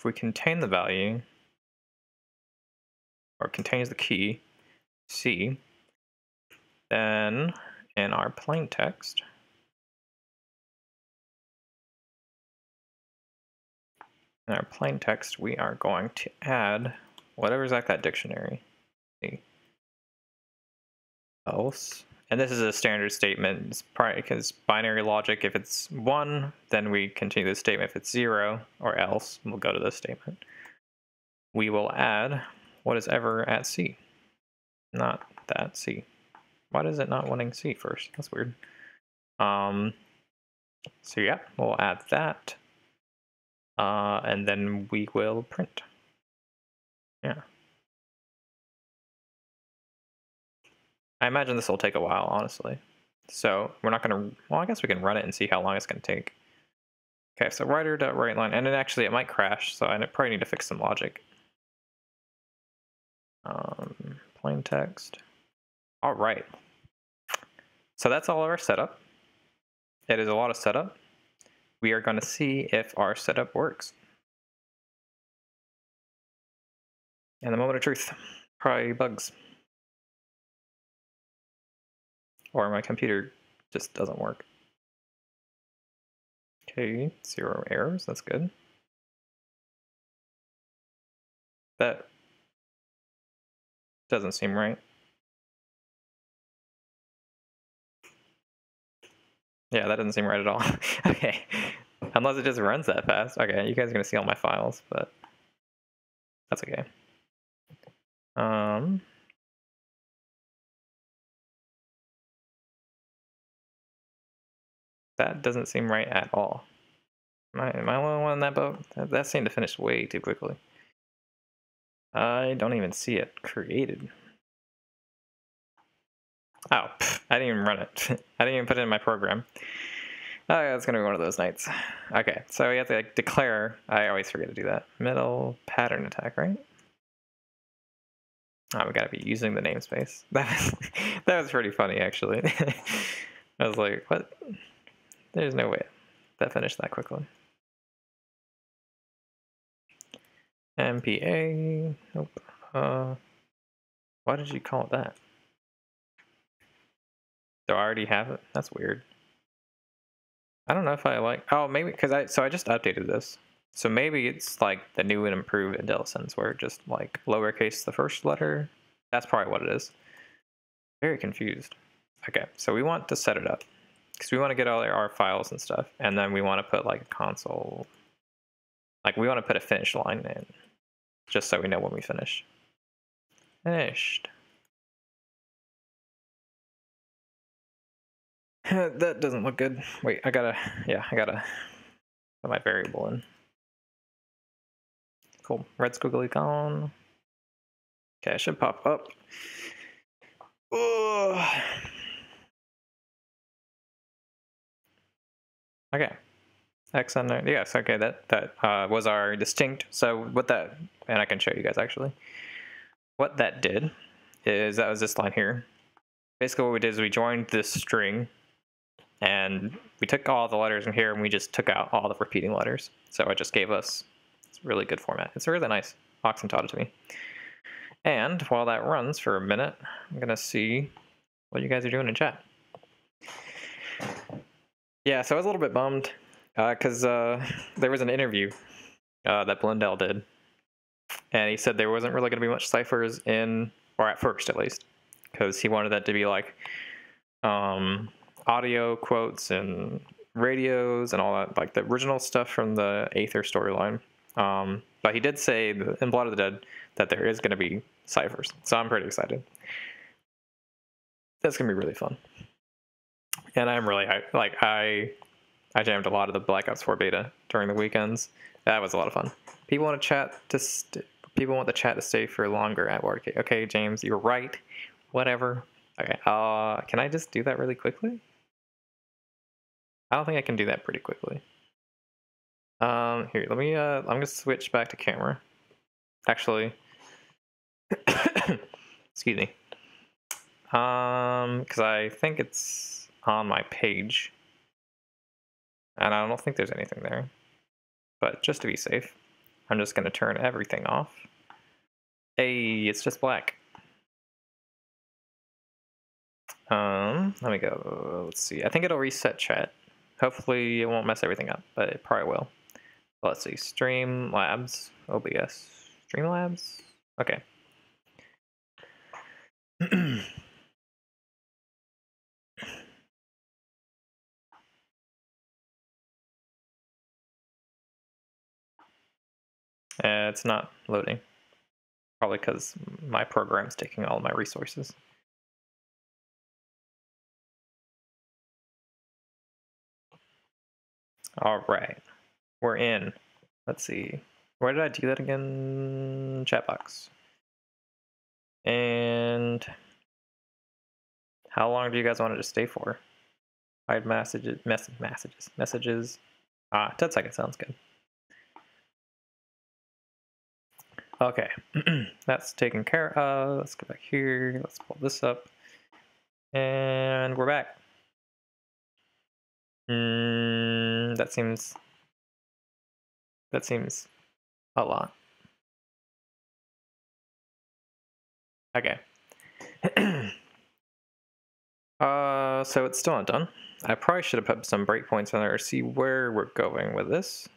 we contain the value or contains the key C, then in our plain text, we are going to add whatever's at that dictionary. See. Else, and this is a standard statement. It's probably because binary logic. If it's 1, then we continue the statement. If it's 0 or else, we'll go to this statement. We will add what is ever at C, not that C. Why is it not wanting C first? That's weird. So yeah, we'll add that, and then we will print. Yeah. I imagine this will take a while, honestly. So we're not gonna, well, I guess we can run it and see how long it's gonna take. Okay, so writer.writeLine, and it might crash, so I probably need to fix some logic. Plain text. All right. So that's all of our setup. It is a lot of setup. We are going to see if our setup works. And the moment of truth, probably bugs. Or my computer just doesn't work. Okay, 0 errors, that's good. That doesn't seem right. Yeah, that doesn't seem right at all. Okay, unless it just runs that fast. Okay, you guys are gonna see all my files, but that's okay. That doesn't seem right at all. Am I the only one in that boat? That seemed to finish way too quickly. I don't even see it created. Oh, I didn't even run it. I didn't even put it in my program. Oh, yeah, it's gonna be one of those nights. Okay, so we have to declare. I always forget to do that. Middle pattern attack, right? Oh, we gotta be using the namespace. That was pretty funny, actually. I was like, what? There's no way that finished that quickly. MPA. Nope. Why did you call it that? Do I already have it? That's weird. I don't know if I like. Oh, maybe because I just updated this. So maybe it's like the new and improved IntelliSense where it just like lowercase the first letter. That's probably what it is. Very confused. Okay, so we want to set it up because we want to get all our files and stuff, and then we want to put like a console. Like we want to put a finish line in, just so we know when we finish. Finished. That doesn't look good. Wait, I gotta put my variable in. Cool. Red squiggly gone. Okay, it should pop up. Ugh. Okay. X on there. Yes, okay, that was our distinct. So what that, and I can show you guys actually. What that did is that was this line here. Basically what we did is we joined this string and we took all the letters in here and we just took out all the repeating letters. So it just gave us it's really good format. It's really nice. Oxen taught it to me. And while that runs for a minute, I'm gonna see what you guys are doing in chat. Yeah, so I was a little bit bummed because there was an interview that Blundell did, and he said there wasn't really going to be much ciphers in, or at first at least, because he wanted that to be like audio quotes and radios and all that, like the original stuff from the Aether storyline. But he did say in Blood of the Dead that there is going to be ciphers, so I'm pretty excited. That's going to be really fun. And I'm really, I jammed a lot of the Black Ops 4 beta during the weekends. That was a lot of fun. People want to chat people want the chat to stay for longer at work. Okay, James, you're right. Whatever. Okay. Can I just do that really quickly? I don't think I can do that pretty quickly. Here, let me. I'm gonna switch back to camera. Actually, excuse me. Because I think it's on my page. And I don't think there's anything there. But just to be safe, I'm just going to turn everything off. Hey, it's just black. Let me go. Let's see. I think it'll reset chat. Hopefully it won't mess everything up, but it probably will. Let's see. Streamlabs. OBS. Streamlabs? Okay. It's not loading. Probably because my program's taking all my resources. All right. We're in. Let's see. Where did I do that again? Chat box. And how long do you guys want it to stay for? Hide messages. 10 seconds sounds good. Okay, that's taken care of. Let's go back here. Let's pull this up. And we're back. That seems a lot. Okay. So it's still not done. I probably should have put some breakpoints in there to see where we're going with this.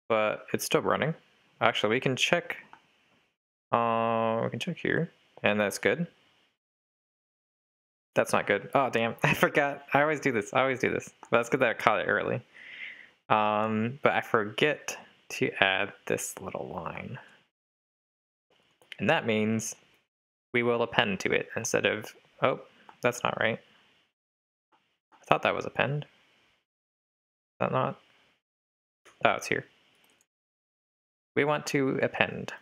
But it's still running. Actually, we can check. We can check here, and that's good. That's not good. Oh damn! I forgot. I always do this. But that's good that I caught it early. But I forget to add this little line, and that means we will append to it instead of. Oh, that's not right. I thought that was append. Is that not? Oh, it's here. We want to append.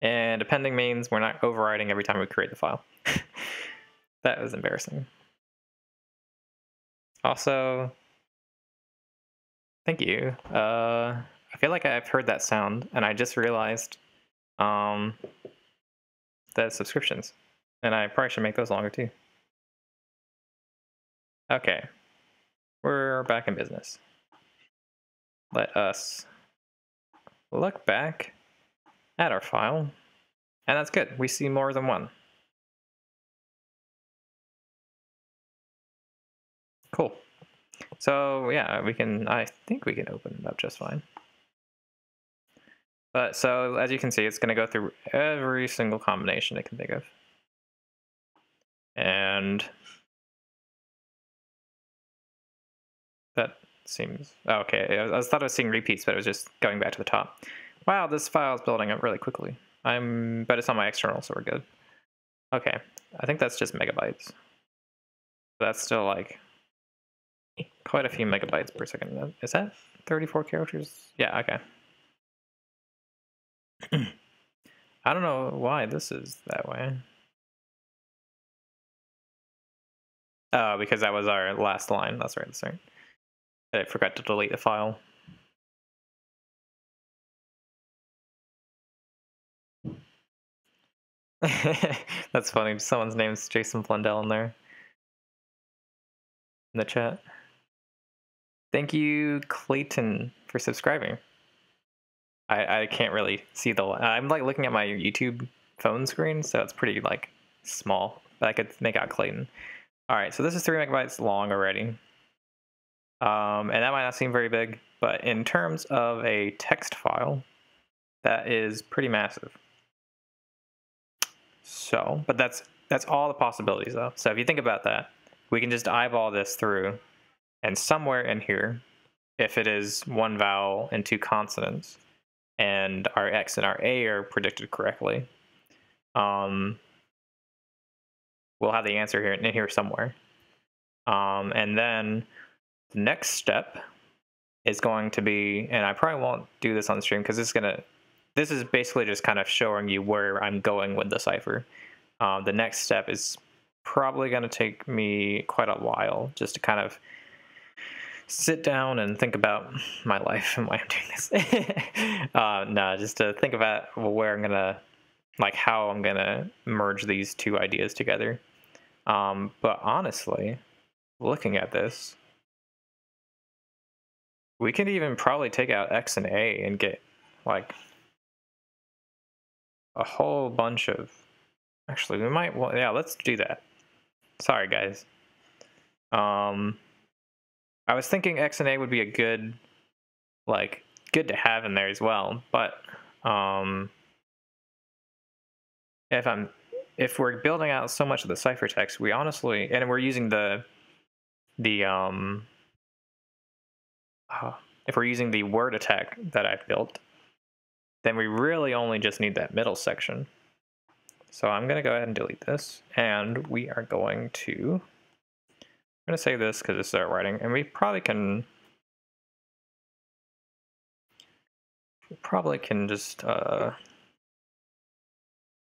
And appending means we're not overriding every time we create the file. That was embarrassing. Also, thank you. I feel like I've heard that sound, and I just realized the subscriptions. And I probably should make those longer too. Okay. We're back in business. Let us look back at our file, and that's good. We see more than one. Cool. So yeah, I think we can open it up just fine. But so as you can see, it's going to go through every single combination it can think of. And that seems okay. I thought I was seeing repeats, but it was just going back to the top. Wow, this file is building up really quickly. But it's on my external, so we're good. Okay, I think that's just megabytes. That's still like quite a few megabytes per second. Is that 34 characters? Yeah, okay. I don't know why this is that way. Oh, because that was our last line. That's right. Sorry. I forgot to delete the file. That's funny. Someone's name's Jason Blundell in there. In the chat. Thank you, Clayton, for subscribing. I can't really see I'm like looking at my YouTube phone screen, so it's pretty like small, but I could make out Clayton. All right, so this is 3 megabytes long already. And that might not seem very big, but in terms of a text file, that is pretty massive. So, but that's all the possibilities though. So if you think about that, we can just eyeball this through, and somewhere in here, if it is 1 vowel and 2 consonants, and our X and our A are predicted correctly, we'll have the answer here in here somewhere. And then the next step is going to be, and I probably won't do this on stream because this is basically just kind of showing you where I'm going with the cipher. The next step is probably going to take me quite a while just to kind of sit down and think about my life and why I'm doing this. No, just to think about where I'm gonna, like how I'm gonna merge these two ideas together. But honestly, looking at this, we could even probably take out X and A and get like a whole bunch of, actually we might, well, yeah, let's do that. Sorry guys. I was thinking X and A would be a good, like, good to have in there as well, but if we're building out so much of the ciphertext, we honestly, and we're using if we're using the word attack that I've built, then we really only just need that middle section. So I'm going to go ahead and delete this, and we are going to, I'm going to save this because it's start writing, and we probably can just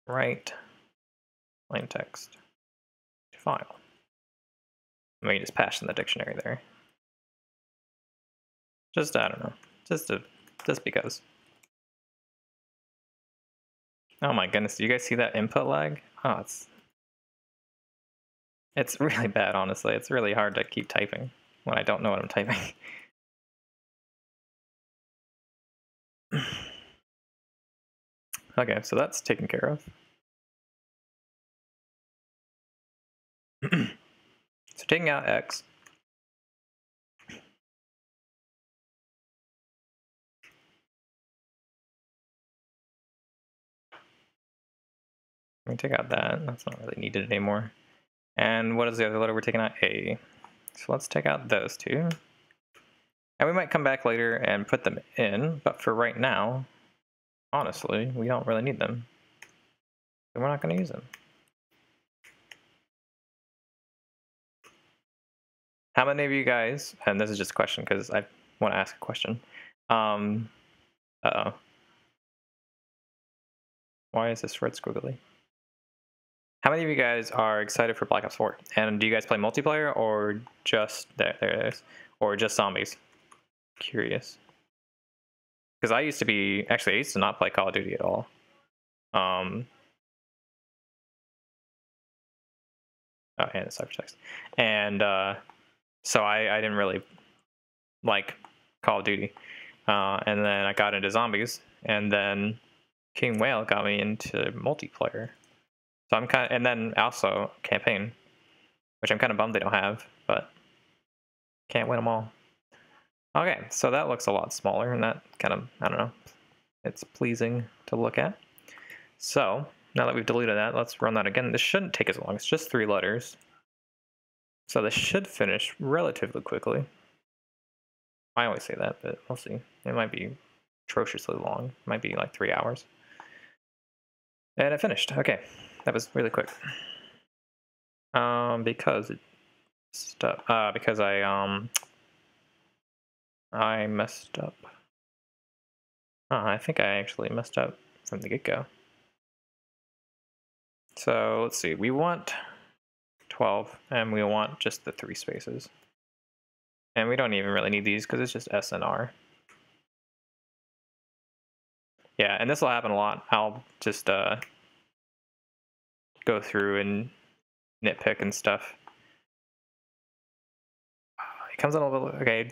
write plain text to file. We can just pass in the dictionary there. Just, I don't know, just because. Oh my goodness, do you guys see that input lag? Oh, it's really bad, honestly. It's really hard to keep typing when I don't know what I'm typing. Okay, so that's taken care of. So taking out X. We take out that. That's not really needed anymore. And what is the other letter we're taking out? A. So let's take out those two. And we might come back later and put them in, but for right now, honestly, we don't really need them. So we're not going to use them. How many of you guys, and this is just a question because I want to ask a question. Uh-oh. Why is this red squiggly? How many of you guys are excited for Black Ops 4? And do you guys play multiplayer or just, there it is, or just zombies? Curious. Because I used to not play Call of Duty at all. Oh, and it's ciphertext. And so I didn't really like Call of Duty. And then I got into zombies, and then King Whale got me into multiplayer. So I'm kind of, and then also campaign, which I'm kind of bummed they don't have, but can't win them all. Okay, so that looks a lot smaller, and that kind of, I don't know, it's pleasing to look at. So now that we've deleted that, let's run that again. This shouldn't take as long. It's just 3 letters. So this should finish relatively quickly. I always say that, but we'll see. It might be atrociously long. It might be like 3 hours. And it finished. Okay, that was really quick. Because I messed up. I think I actually messed up from the get-go. So let's see, we want 12, and we want just the 3 spaces. And we don't even really need these because it's just S and R. Yeah, and this will happen a lot. I'll just go through and nitpick and stuff. It comes in a little bit, okay.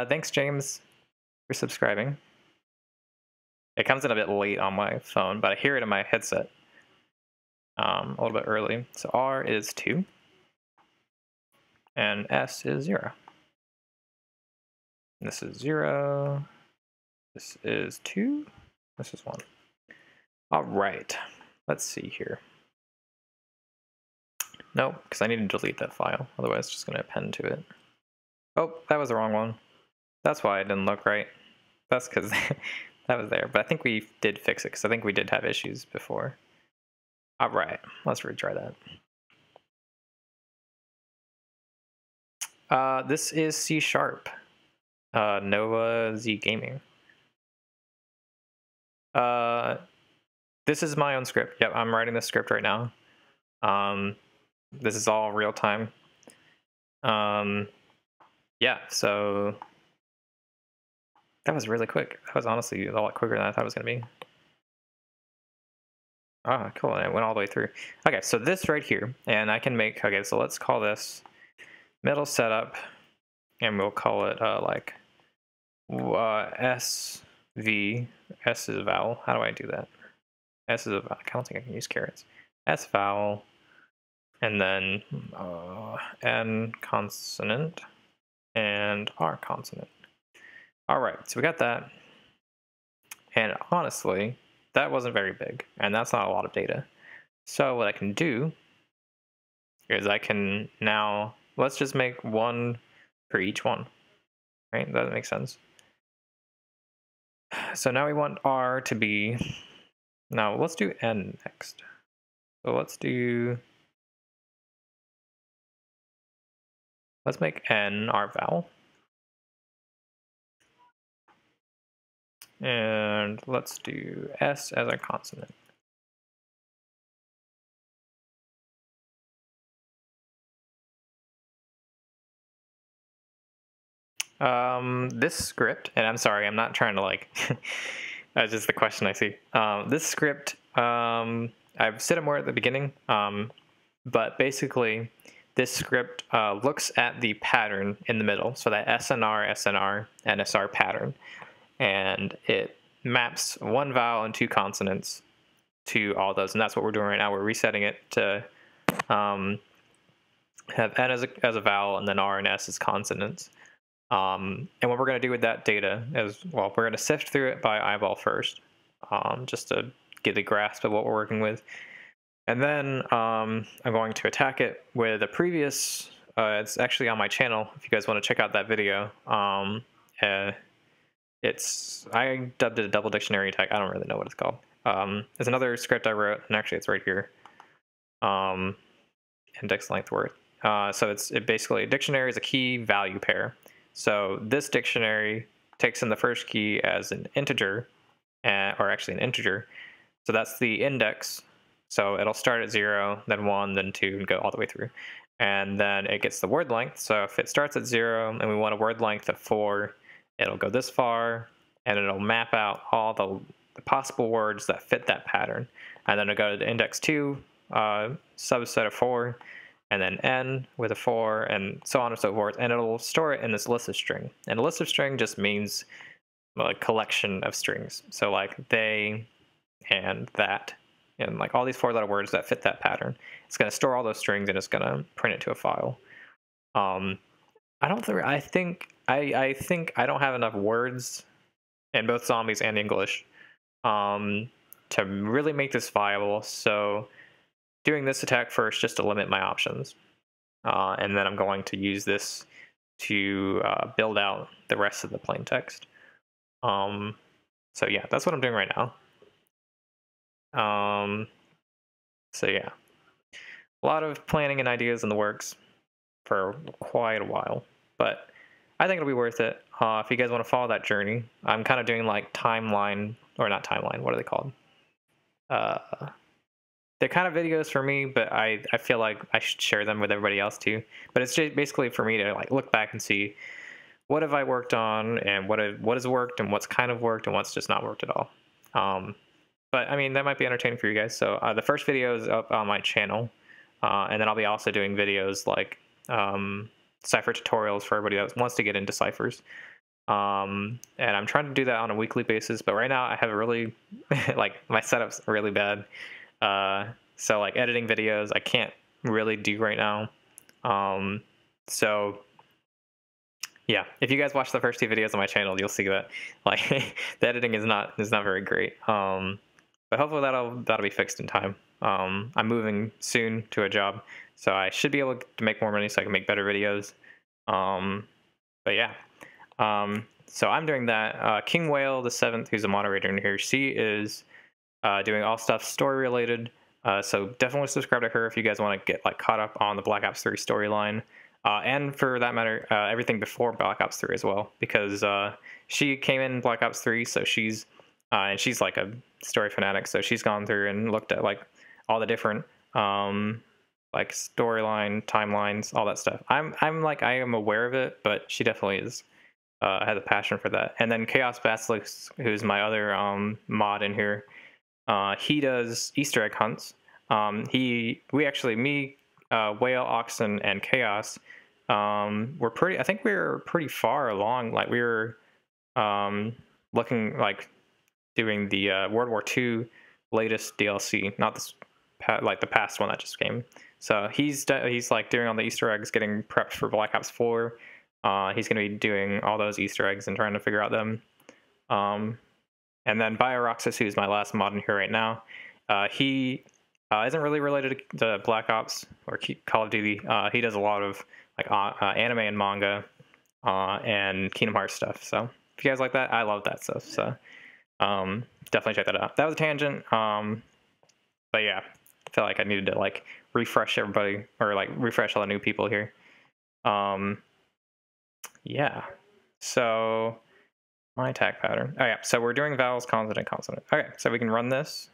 Thanks, James, for subscribing. It comes in a bit late on my phone, but I hear it in my headset a little bit early. So R is 2, and S is 0. And this is 0. This is 2. This is 1. All right. Let's see here. Nope, because I need to delete that file. Otherwise, it's just going to append to it. Oh, that was the wrong one. That's why it didn't look right. That's because that was there. But I think we did fix it, because I think we did have issues before. All right, let's retry that. This is C#. Nova Z Gaming. This is my own script. Yep, I'm writing this script right now. This is all real time. Yeah, so that was really quick. That was honestly a lot quicker than I thought it was gonna be. Ah, cool, and it went all the way through. Okay, so this right here, and I can make, okay, so let's call this middle setup, and we'll call it like SV. S is a vowel. How do I do that? S is a vowel. I don't think I can use carrots. S vowel, and then N consonant and R consonant. All right, so we got that. And honestly, that wasn't very big, and that's not a lot of data. So what I can do is I can now, let's just make one for each one, right? That makes sense. So now we want R to be, now let's do N next. So let's make N our vowel. And let's do S as our consonant. This script, and I'm sorry, I'm not trying to like, that's just the question I see. This script, I've said it more at the beginning, but basically this script looks at the pattern in the middle, so that SNR, SNR, NSR pattern, and it maps one vowel and two consonants to all those, and that's what we're doing right now. We're resetting it to have N as a vowel and then R and S as consonants. And what we're going to do with that data is, well, we're going to sift through it by eyeball first, just to get a grasp of what we're working with. And then I'm going to attack it with a previous, it's actually on my channel, if you guys want to check out that video. I dubbed it a double dictionary attack. I don't really know what it's called. There's another script I wrote, and actually it's right here. Index length worth. So it basically, a dictionary is a key value pair. So this dictionary takes in the first key as an integer, or actually an integer. So that's the index. So it'll start at 0, then 1, then 2, and go all the way through. And then it gets the word length. So if it starts at 0 and we want a word length of 4, it'll go this far, and it'll map out all the possible words that fit that pattern. And then it'll go to the index 2, subset of 4, and then N with a 4, and so on and so forth, and it'll store it in this list of string. And a list of string just means a collection of strings. So like they and that, and like all these 4-letter words that fit that pattern. It's going to store all those strings and it's going to print it to a file. I think I don't have enough words in both zombies and English to really make this viable. So doing this attack first just to limit my options, and then I'm going to use this to build out the rest of the plain text. So yeah, that's what I'm doing right now. So yeah, a lot of planning and ideas in the works for quite a while, but I think it'll be worth it. If you guys want to follow that journey, I'm kind of doing like timeline, or not timeline, what are they called? They're kind of videos for me, but I feel like I should share them with everybody else too. But it's just basically for me to like look back and see what have I worked on, and what has worked, and what's kind of worked, and what's just not worked at all. But I mean, that might be entertaining for you guys. So the first video is up on my channel, and then I'll be also doing videos like cipher tutorials for everybody that wants to get into ciphers. And I'm trying to do that on a weekly basis, but right now I have a really like my setup's really bad. So like editing videos I can't really do right now. So yeah, if you guys watch the first 2 videos on my channel, you'll see that like the editing is not very great. But hopefully that'll be fixed in time. I'm moving soon to a job, so I should be able to make more money so I can make better videos. But yeah, so I'm doing that. King Whale the 7th, who's a moderator in here, she is doing all stuff story related. So definitely subscribe to her if you guys want to get like caught up on the Black Ops 3 storyline, and for that matter, everything before Black Ops 3 as well, because she came in Black Ops 3, so she's and she's like a story fanatic, so she's gone through and looked at like all the different like storyline, timelines, all that stuff. I'm like, I am aware of it, but she definitely is has a passion for that. And then Chaos Basilisk, who's my other mod in here, he does Easter egg hunts. Whale, Oxen, and Chaos, I think we're pretty far along. Like we were looking like doing the World War II latest DLC, not this like the past one that just came. So he's like doing all the Easter eggs, getting prepped for Black Ops 4. He's gonna be doing all those Easter eggs and trying to figure out them. And then BioRoxas, who's my last mod in here right now, he isn't really related to Black Ops or Call of Duty. He does a lot of like anime and manga and Kingdom Hearts stuff. So if you guys like that, I love that stuff. So definitely check that out. That was a tangent. But yeah, I feel like I needed to like refresh everybody or like refresh all the new people here. Yeah. So my attack pattern. Oh yeah, so we're doing vowels, consonant, consonant. Okay, so we can run this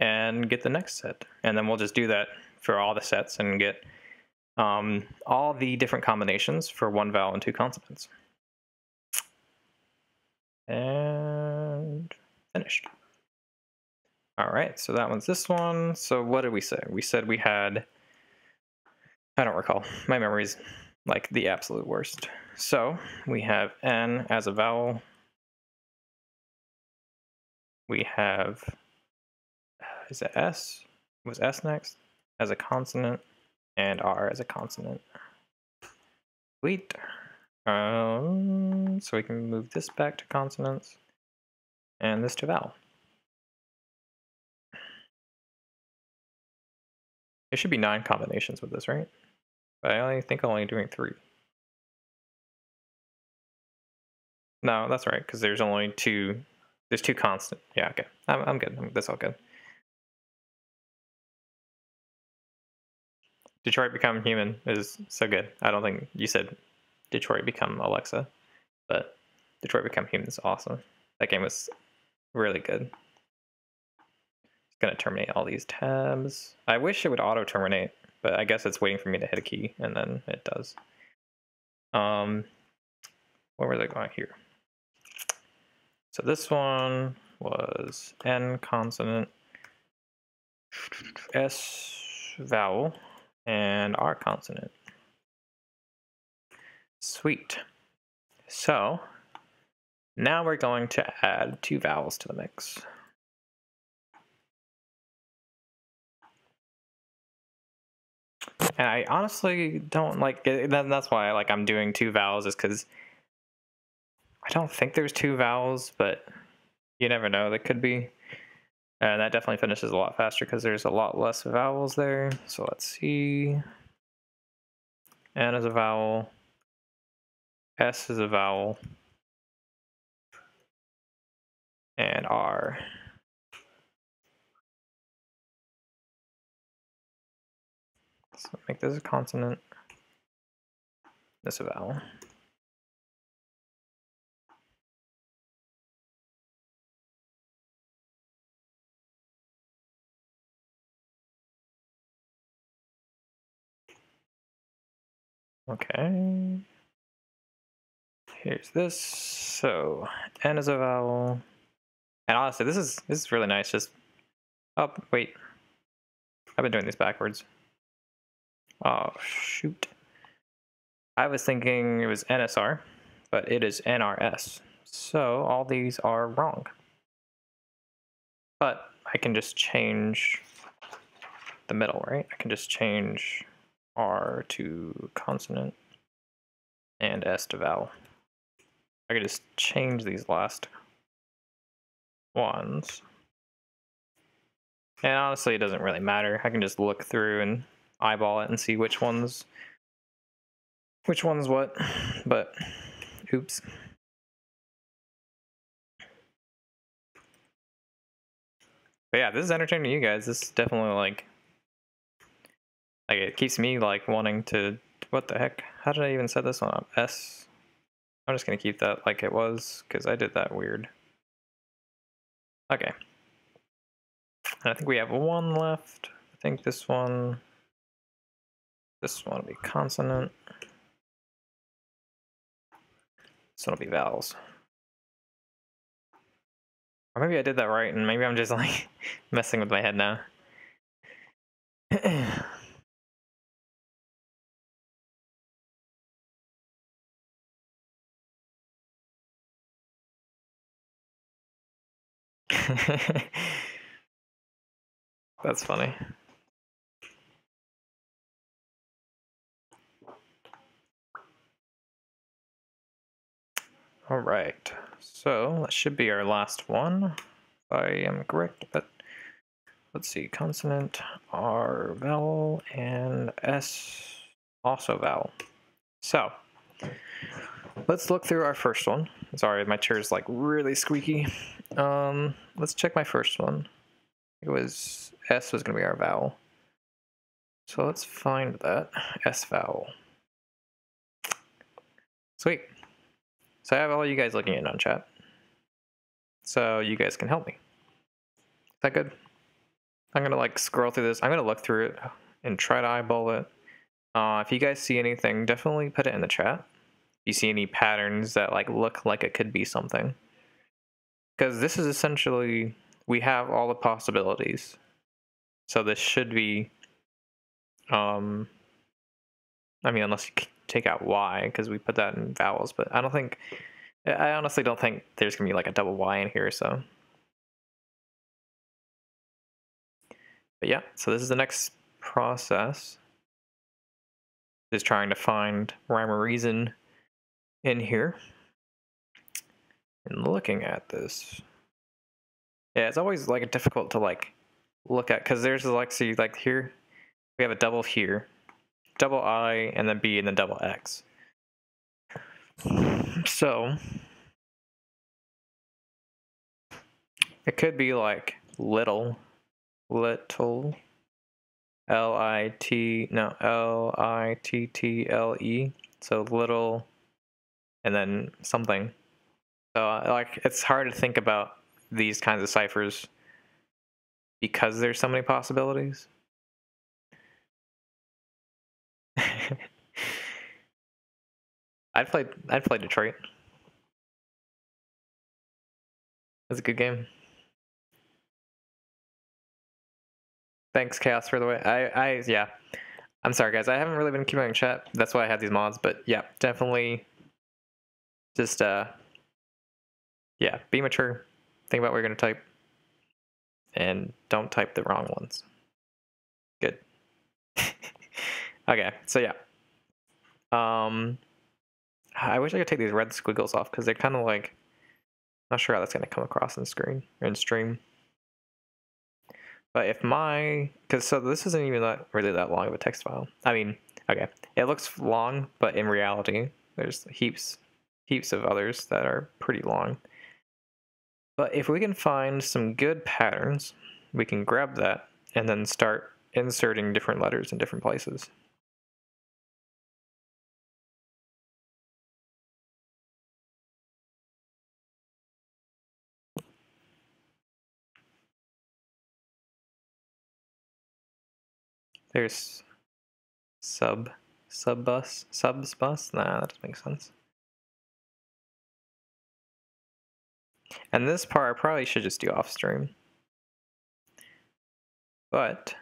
and get the next set. And then we'll just do that for all the sets and get all the different combinations for one vowel and two consonants. And finished. All right, so that one's this one. So what did we say? We said we had, I don't recall. My memory's like the absolute worst. So we have N as a vowel. We have, is it S? Was S next? As a consonant, and R as a consonant. Sweet. So we can move this back to consonants and this to vowel. There should be 9 combinations with this, right? But I think I'm only doing 3. No, that's right, because there's only 2. There's 2 constant. Yeah, okay. I'm good. That's all good. Detroit Become Human is so good. I don't think you said Detroit Become Alexa, but Detroit Become Human is awesome. That game was really good. It's gonna terminate all these tabs. I wish it would auto terminate, but I guess it's waiting for me to hit a key and then it does. Where was I going here? So this one was N consonant, S vowel, and R consonant. Sweet. So now we're going to add 2 vowels to the mix. And I honestly don't like it. That's why I'm doing 2 vowels, is because I don't think there's 2 vowels, but you never know, there could be. And that definitely finishes a lot faster because there's a lot less vowels there. So let's see. N is a vowel. S is a vowel. And R. So make this a consonant. This a vowel. Okay. Here's this. So N is a vowel. And honestly, this is really nice. Just, oh wait, I've been doing these backwards. Oh shoot. I was thinking it was NSR, but it is NRS. So all these are wrong. But I can just change the middle, right? I can just change R to consonant and S to vowel. I could just change these last ones. And honestly, it doesn't really matter. I can just look through and eyeball it and see which one's what, but oops. But yeah, this is entertaining to you guys. This is definitely like it keeps me like wanting to, what the heck? How did I even set this one up? S. I'm just gonna keep that like it was because I did that weird. Okay. And I think we have 1 left. I think this one will be consonant. This one will be vowels. Or maybe I did that right and maybe I'm just like messing with my head now. That's funny. All right, so that should be our last one, if I am correct. But let's see, consonant, R vowel, and S also vowel. So let's look through our first one. Sorry, my chair is like really squeaky. Let's check my first one. It was S was gonna be our vowel. So let's find that S vowel. Sweet. So I have all you guys looking in on chat. So you guys can help me. Is that good? I'm gonna like scroll through this. I'm gonna look through it and try to eyeball it. If you guys see anything, definitely put it in the chat. If you see any patterns that like look like it could be something. Because this is essentially, we have all the possibilities. So this should be, I mean, unless you take out Y, because we put that in vowels, but I honestly don't think there's gonna be like a double Y in here, so. But yeah, so this is the next process. Just trying to find rhyme or reason in here. And looking at this. Yeah, it's always like difficult to like look at, because there's like, see like here, we have a double here, double I, and then B, and then double X. So it could be like little, L-I-T-T-L-E, so little, and then something. So like it's hard to think about these kinds of ciphers because there's so many possibilities. I'd play Detroit. That's a good game. Thanks, Chaos, for the way. Yeah. I'm sorry, guys. I haven't really been keeping in chat. That's why I had these mods. But yeah, definitely just, yeah, be mature. Think about what you're going to type. And don't type the wrong ones. Good. Okay, so yeah. I wish I could take these red squiggles off because they're kind of like, not sure how that's going to come across in screen or in stream. But if so this isn't even really that long of a text file. I mean, okay, it looks long, but in reality, there's heaps of others that are pretty long. But if we can find some good patterns, we can grab that and then start inserting different letters in different places. There's subs bus? Nah, that doesn't make sense. And this part I probably should just do off stream. But,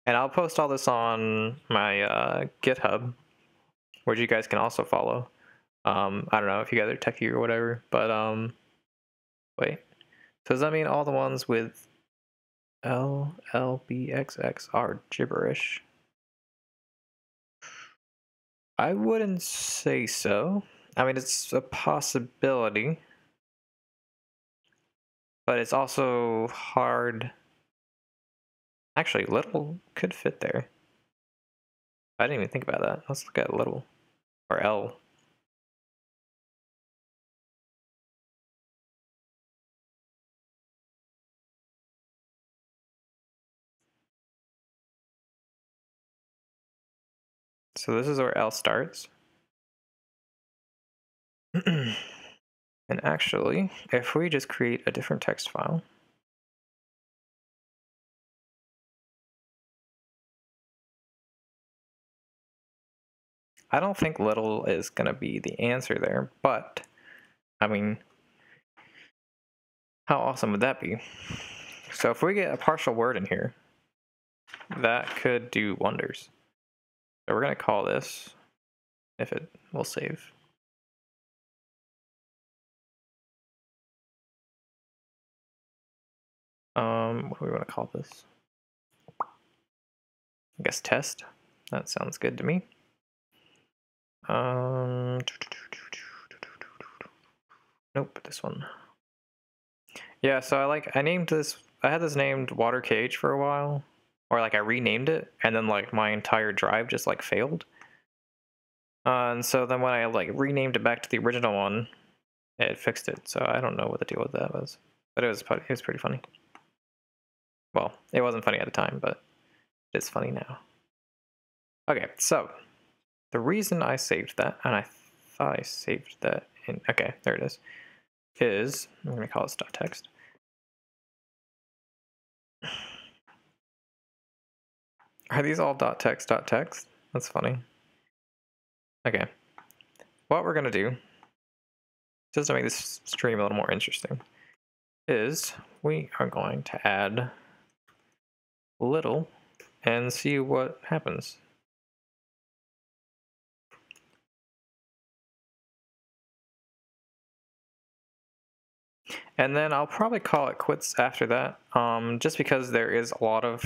and I'll post all this on my GitHub, where you guys can also follow. I don't know if you guys are techie or whatever, but wait. So does that mean all the ones with LLBXX are gibberish? I wouldn't say so. I mean, it's a possibility, but it's also hard. Actually, little could fit there. I didn't even think about that. Let's look at little, or L. So this is where L starts. And actually, if we just create a different text file, I don't think little is going to be the answer there, but I mean, how awesome would that be? So if we get a partial word in here, that could do wonders. So we're going to call this, if it will save. What do we want to call this? I guess test. That sounds good to me. Nope, this one. Yeah, so I named this, I had this named water cage for a while, or like I renamed it, and then like my entire drive just like failed. And so then when I like renamed it back to the original one, it fixed it. So I don't know what the deal with that was, but it was pretty funny. Well, it wasn't funny at the time, but it's funny now. Okay, so the reason I saved that, and I thought I saved that in, okay, there it is I'm gonna call this .text. Are these all .text? That's funny. Okay, what we're gonna do, just to make this stream a little more interesting, is we are going to add little and see what happens. And then I'll probably call it quits after that, just because there is a lot of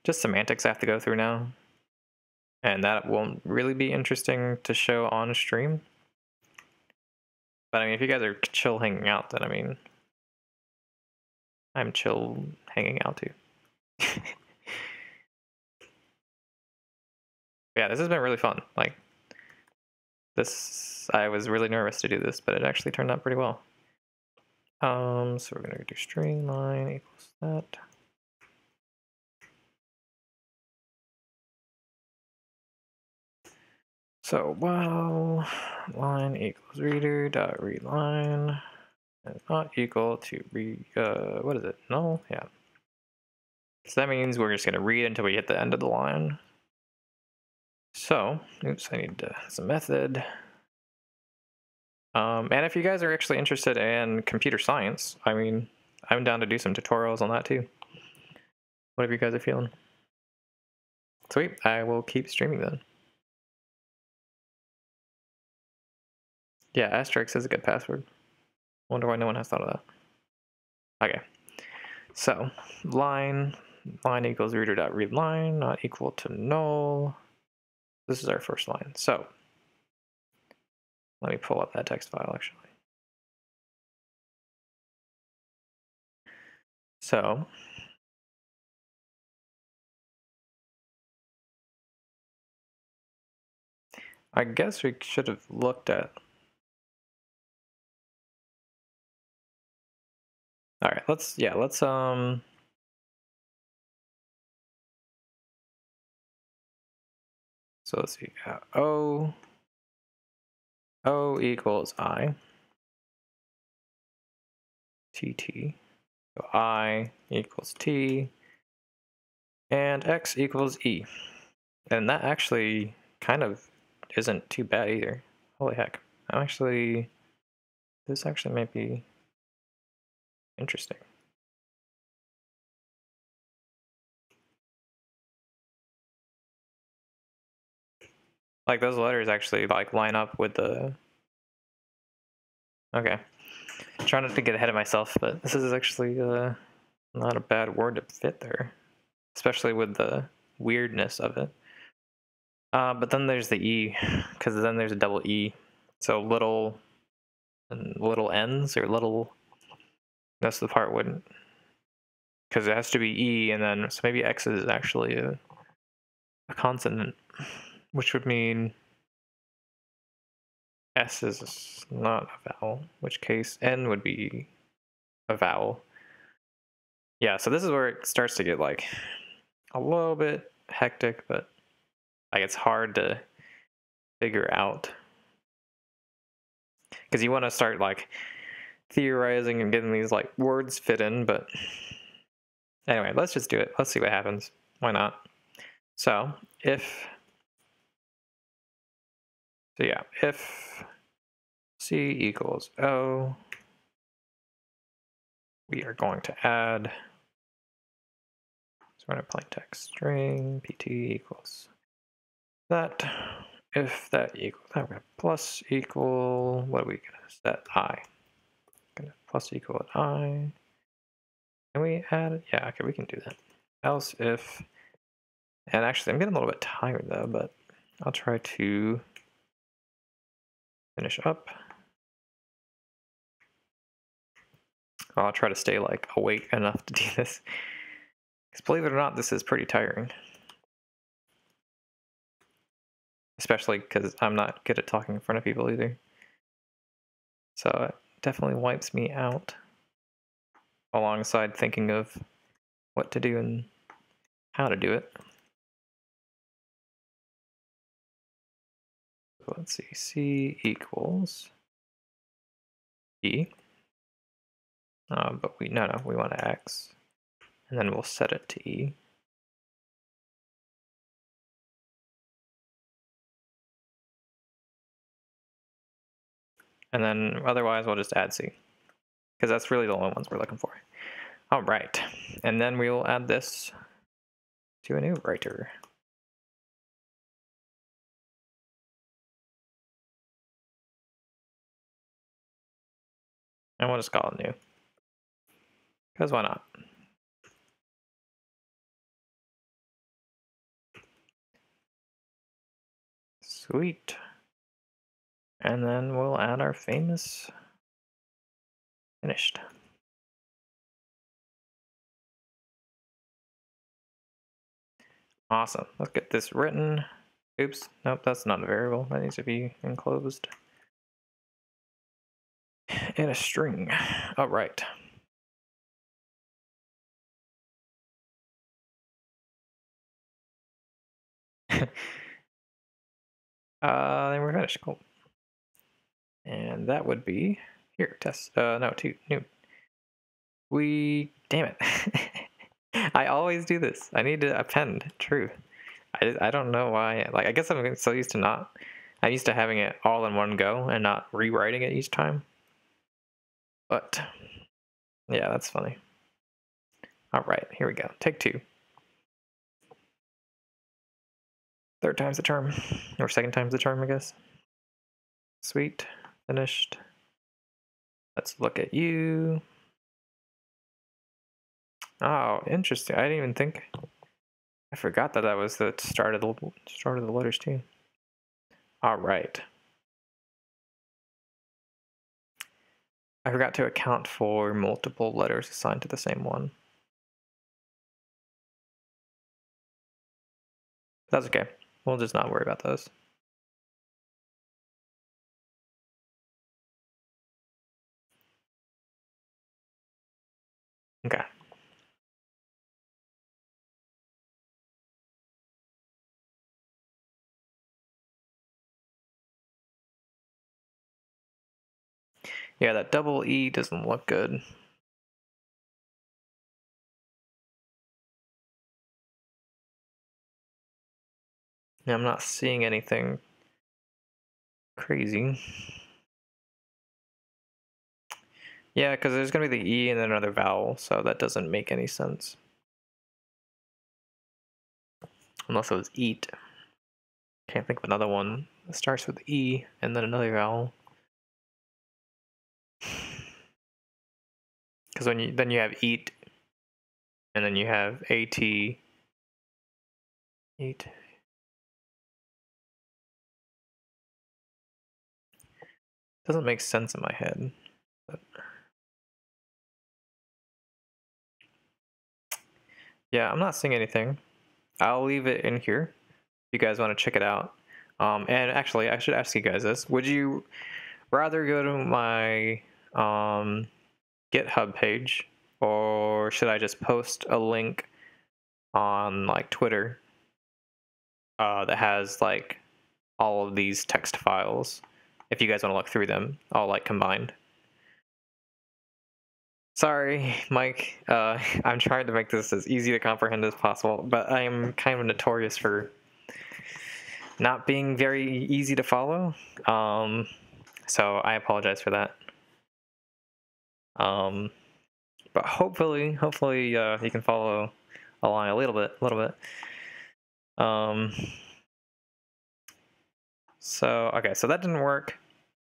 just semantics I have to go through now. And that won't really be interesting to show on stream. But I mean, if you guys are chill hanging out, then I mean, I'm chill hanging out too. Yeah, this has been really fun. Like, this, I was really nervous to do this, but it actually turned out pretty well. So we're gonna do string line equals that. So while line equals reader dot read line is not equal to read, what is it? Null? Yeah. So that means we're just gonna read until we hit the end of the line. So, oops, I need some method. And if you guys are actually interested in computer science, I mean, I'm down to do some tutorials on that too. Whatever you guys are feeling. Sweet, I will keep streaming then. Yeah, asterisk is a good password. Wonder why no one has thought of that. Okay, so line equals reader.read line, not equal to null. This is our first line. So let me pull up that text file actually. So I guess we should have looked at. All right, let's so let's see, O equals I, TT, so I equals T, and X equals E. And that actually kind of isn't too bad either. Holy heck. This actually might be interesting. Like those letters actually like line up with the, okay. I'm trying not to get ahead of myself, but this is actually not a bad word to fit there, especially with the weirdness of it. But then there's the E, because then there's a double E. So little and little N's or little, that's the part wouldn't, because it has to be E, and then, so maybe X is actually a consonant, which would mean S is not a vowel, which case N would be a vowel. Yeah, so this is where it starts to get like a little bit hectic, but like it's hard to figure out. Because you want to start like theorizing and getting these like words fit in, but anyway, let's just do it. Let's see what happens. Why not? So if C equals O, we are going to add, so we're going to plain text string pt equals that. If that equals that, we're going to plus equal, what are we going to set? I. gonna plus equal I. Can we add it? Yeah, okay, we can do that. Else if, and actually I'm getting a little bit tired though, but I'll try to finish up. I'll try to stay like awake enough to do this. Because believe it or not, this is pretty tiring. Especially because I'm not good at talking in front of people either. So it definitely wipes me out. Alongside thinking of what to do and how to do it. So let's see, C equals E. But we want X. And then we'll set it to E. And then otherwise we'll just add C. Because that's really the only ones we're looking for. All right, and then we will add this to a new writer. And we'll just call it new. Because why not? Sweet. And then we'll add our famous finished. Awesome. Let's get this written. Oops. Nope, that's not a variable. That needs to be enclosed in a string. All right. Then we're finished. Cool. And that would be here. Test. No, new. Damn it. I always do this. I need to append. True. I don't know why. Like, I guess I'm so used to not. I'm used to having it all in one go and not rewriting it each time. But yeah, that's funny. All right, here we go. Take two. Third time's the charm, or second time's the charm, I guess. Sweet. Finished. Let's look at you. Oh, interesting. I didn't even think. I forgot that was the start of the letters too. All right. I forgot to account for multiple letters assigned to the same one. That's okay. We'll just not worry about those. Okay. Yeah, that double E doesn't look good. Yeah, I'm not seeing anything crazy. Yeah, because there's going to be the E and then another vowel, so that doesn't make any sense. Unless it was eat. Can't think of another one that starts with E and then another vowel. Because then you have eat, and then you have AT. Eat. Doesn't make sense in my head. But yeah, I'm not seeing anything. I'll leave it in here if you guys want to check it out. And actually, I should ask you guys this. Would you rather go to my GitHub page, or should I just post a link on like Twitter that has like all of these text files if you guys want to look through them all like combined? Sorry, Mike. I'm trying to make this as easy to comprehend as possible, but I am kind of notorious for not being very easy to follow. So I apologize for that. But hopefully you can follow along a little bit. So okay, so that didn't work.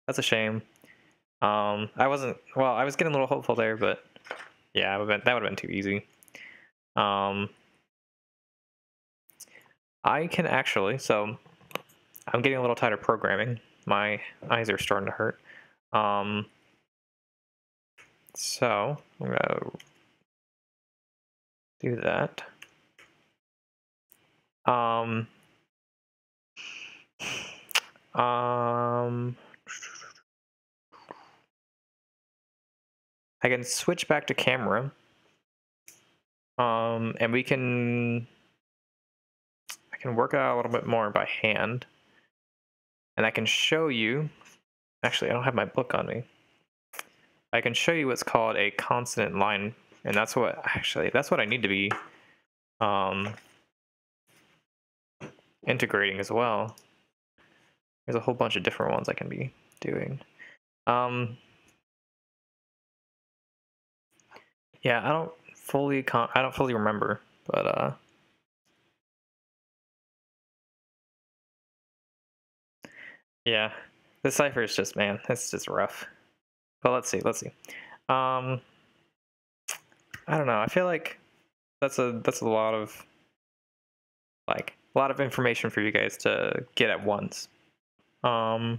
That's a shame. I wasn't, well, I was getting a little hopeful there, but yeah, that would have been too easy. I can actually, so I'm getting a little tired of programming. My eyes are starting to hurt. So I'm gonna do that. I can switch back to camera. And I can work it out a little bit more by hand. And I can show you, actually I don't have my book on me. I can show you what's called a consonant line, and that's what I need to be integrating as well. There's a whole bunch of different ones I can be doing. Yeah, I don't fully remember, but yeah, the cipher is just, man, it's just rough. But let's see. I don't know. I feel like that's a lot of information for you guys to get at once. I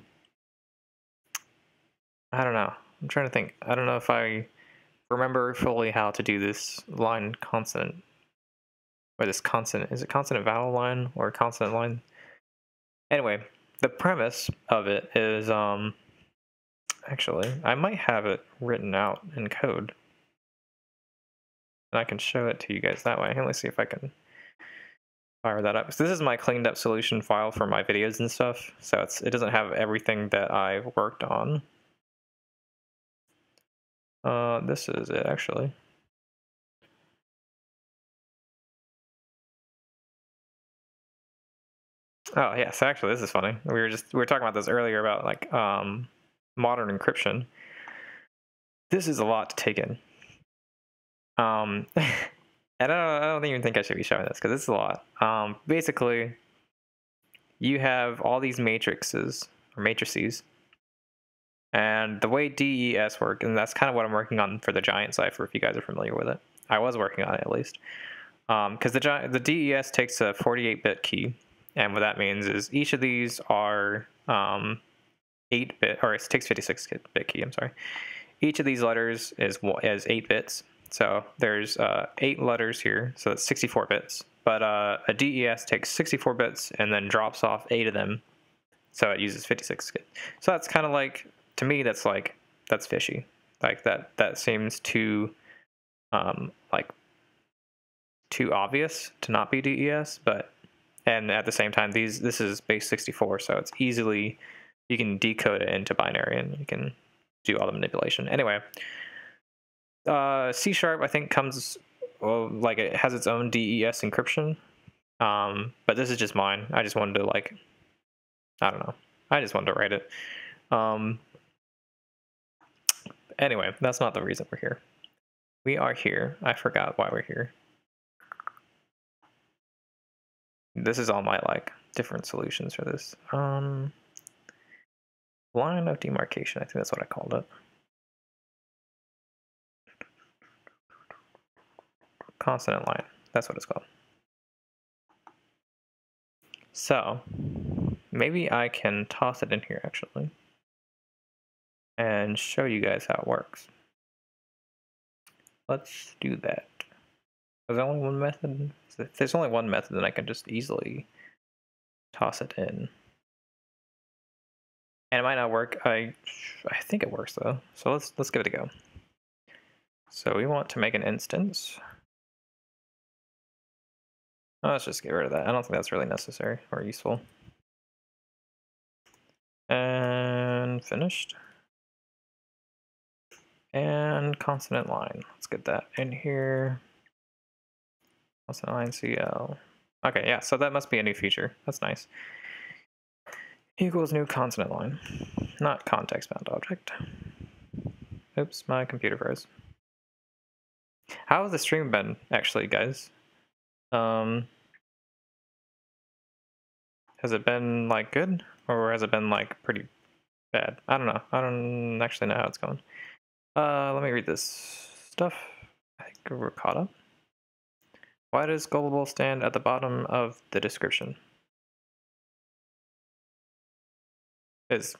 don't know. I'm trying to think. I don't know if I remember fully how to do this line consonant, or this consonant. Is it consonant vowel line or consonant line? Anyway, the premise of it is, actually, I might have it written out in code, and I can show it to you guys that way. Let me see if I can fire that up. So this is my cleaned up solution file for my videos and stuff, so it doesn't have everything that I've worked on. This is it, actually. Oh yeah, so actually this is funny. We were talking about this earlier about like modern encryption. This is a lot to take in. And I don't even think I should be showing this because it's a lot. Basically, you have all these matrices, and the way DES work, and that's kind of what I'm working on for the giant cipher, if you guys are familiar with it. I was working on it at least. Because the DES takes a 48-bit key, and what that means is each of these are 8-bit, or it takes 56-bit key, I'm sorry. Each of these letters is 8 bits. So there's 8 letters here, so it's 64 bits. But a DES takes 64 bits and then drops off 8 of them, so it uses 56 bits. So that's kind of like, to me, that's fishy. Like that seems too too obvious to not be DES, and at the same time, this is base 64, so it's easily, you can decode it into binary and you can do all the manipulation. Anyway, C# I think comes, well, like it has its own DES encryption, but this is just mine. I just wanted to I don't know. I just wanted to write it. Anyway, that's not the reason we're here. We are here. I forgot why we're here. This is all my different solutions for this. Line of demarcation, I think that's what I called it. Consonant line, that's what it's called. So maybe I can toss it in here actually and show you guys how it works. Let's do that. There's only one method. If there's only one method, then I can just easily toss it in. And it might not work. I think it works though. So let's give it a go. So we want to make an instance. Oh, let's just get rid of that. I don't think that's really necessary or useful. And finished. And consonant line. Let's get that in here. Consonant line CL. Okay, yeah, so that must be a new feature. That's nice. Equals new consonant line, not context bound object. Oops, my computer froze. How has the stream been, actually, guys? Has it been good, or has it been pretty bad. I don't know. I don't actually know how it's going. Let me read this stuff. I think we're caught up. Why does gullible stand at the bottom of the description? Is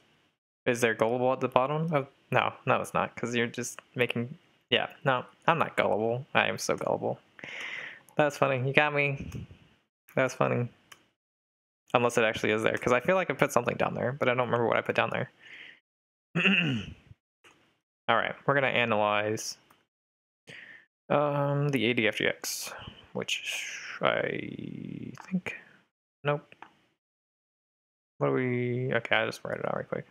there gullible at the bottom of? No, it's not, because you're just making. Yeah, no, I'm not gullible. I am so gullible. That's funny. You got me. That's funny. Unless it actually is there, because I feel like I put something down there, but I don't remember what I put down there. All right, we're gonna analyze the ADFGX, which I think. Nope. What do we? Okay, I just write it out right quick.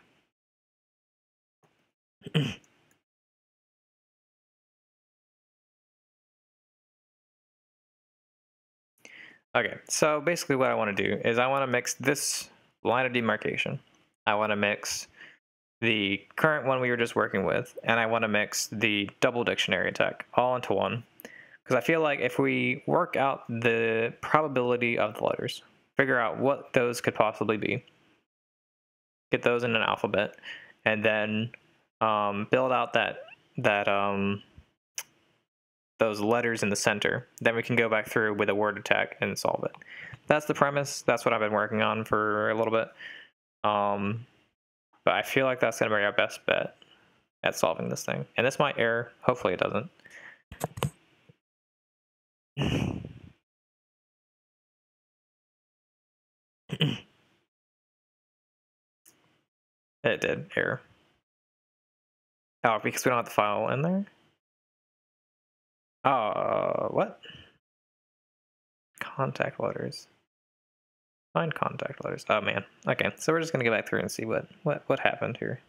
Okay, so basically what I want to do is I want to mix this line of demarcation. I want to mix the current one we were just working with, and I want to mix the double dictionary attack all into one. Because I feel like if we work out the probability of the letters, figure out what those could possibly be, get those in an alphabet, and then build out those letters in the center, then we can go back through with a word attack and solve it. That's the premise. That's what I've been working on for a little bit. But I feel like that's going to be our best bet at solving this thing. And this might error. Hopefully it doesn't. It did error. Oh, because we don't have the file in there? What? Contact letters. Find contact letters. Oh man. Okay, so we're just gonna go back through and see what happened here.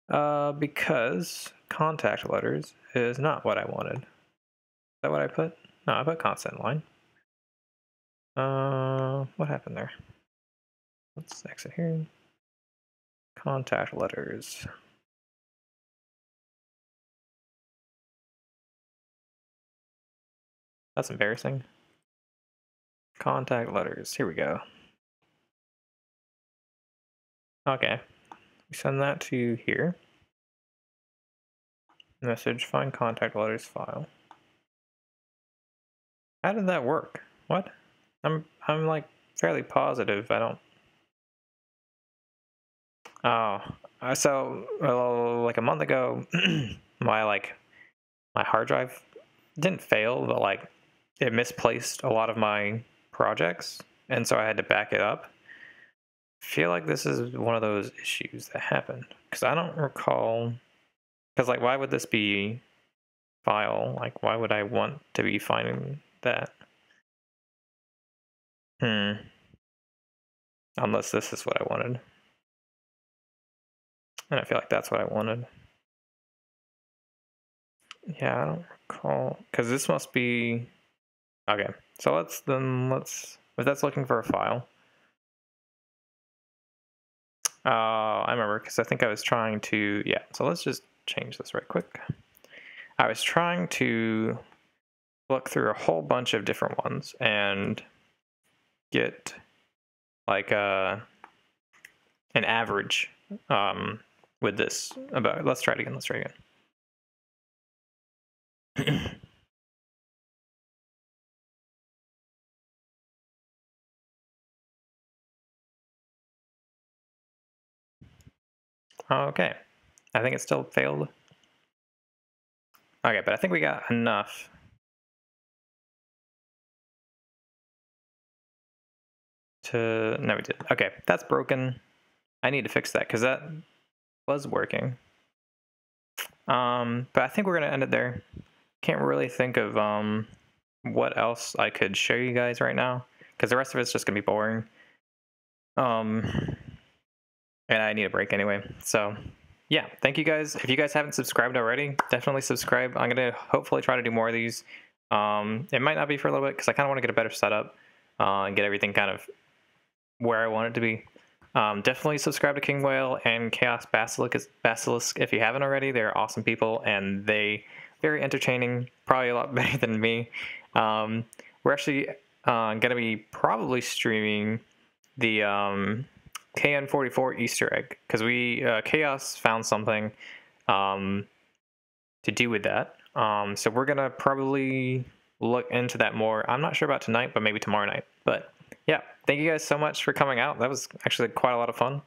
Because contact letters is not what I wanted. Is that what I put? No, I put constant line. What happened there? Let's exit here. Contact letters. That's embarrassing. Contact letters. Here we go. Okay. We send that to here. Message, find contact letters file. How did that work? What? I'm like fairly positive I don't. Oh, so like a month ago, my hard drive didn't fail, but like it misplaced a lot of my projects, and so I had to back it up. I feel like this is one of those issues that happened because I don't recall. Because like, why would this be file? Like, why would I want to be finding that? Unless this is what I wanted. And I feel like that's what I wanted. Yeah, I don't recall. Because this must be... Okay, so let's... If that's looking for a file. I remember, because I think I was trying to... Yeah, so let's just change this right quick. I was trying to look through a whole bunch of different ones and get like an average with this. Let's try it again. Okay, I think it still failed. Okay, but I think we got enough. No, we did. Okay, that's broken. I need to fix that because that was working. But I think we're gonna end it there. Can't really think of what else I could show you guys right now because the rest of it's just gonna be boring. And I need a break anyway. So yeah, thank you guys. If you guys haven't subscribed already, definitely subscribe. I'm gonna hopefully try to do more of these. It might not be for a little bit because I kind of want to get a better setup and get everything kind of where I want it to be. Definitely subscribe to King Whale and Chaos Basilisk if you haven't already. They're awesome people and they very entertaining, probably a lot better than me. We're actually gonna be probably streaming the KN44 Easter egg, because we Chaos found something to do with that. So we're gonna probably look into that more. I'm not sure about tonight, but maybe tomorrow night. But yeah, thank you guys so much for coming out. That was actually quite a lot of fun,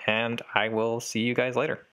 and I will see you guys later.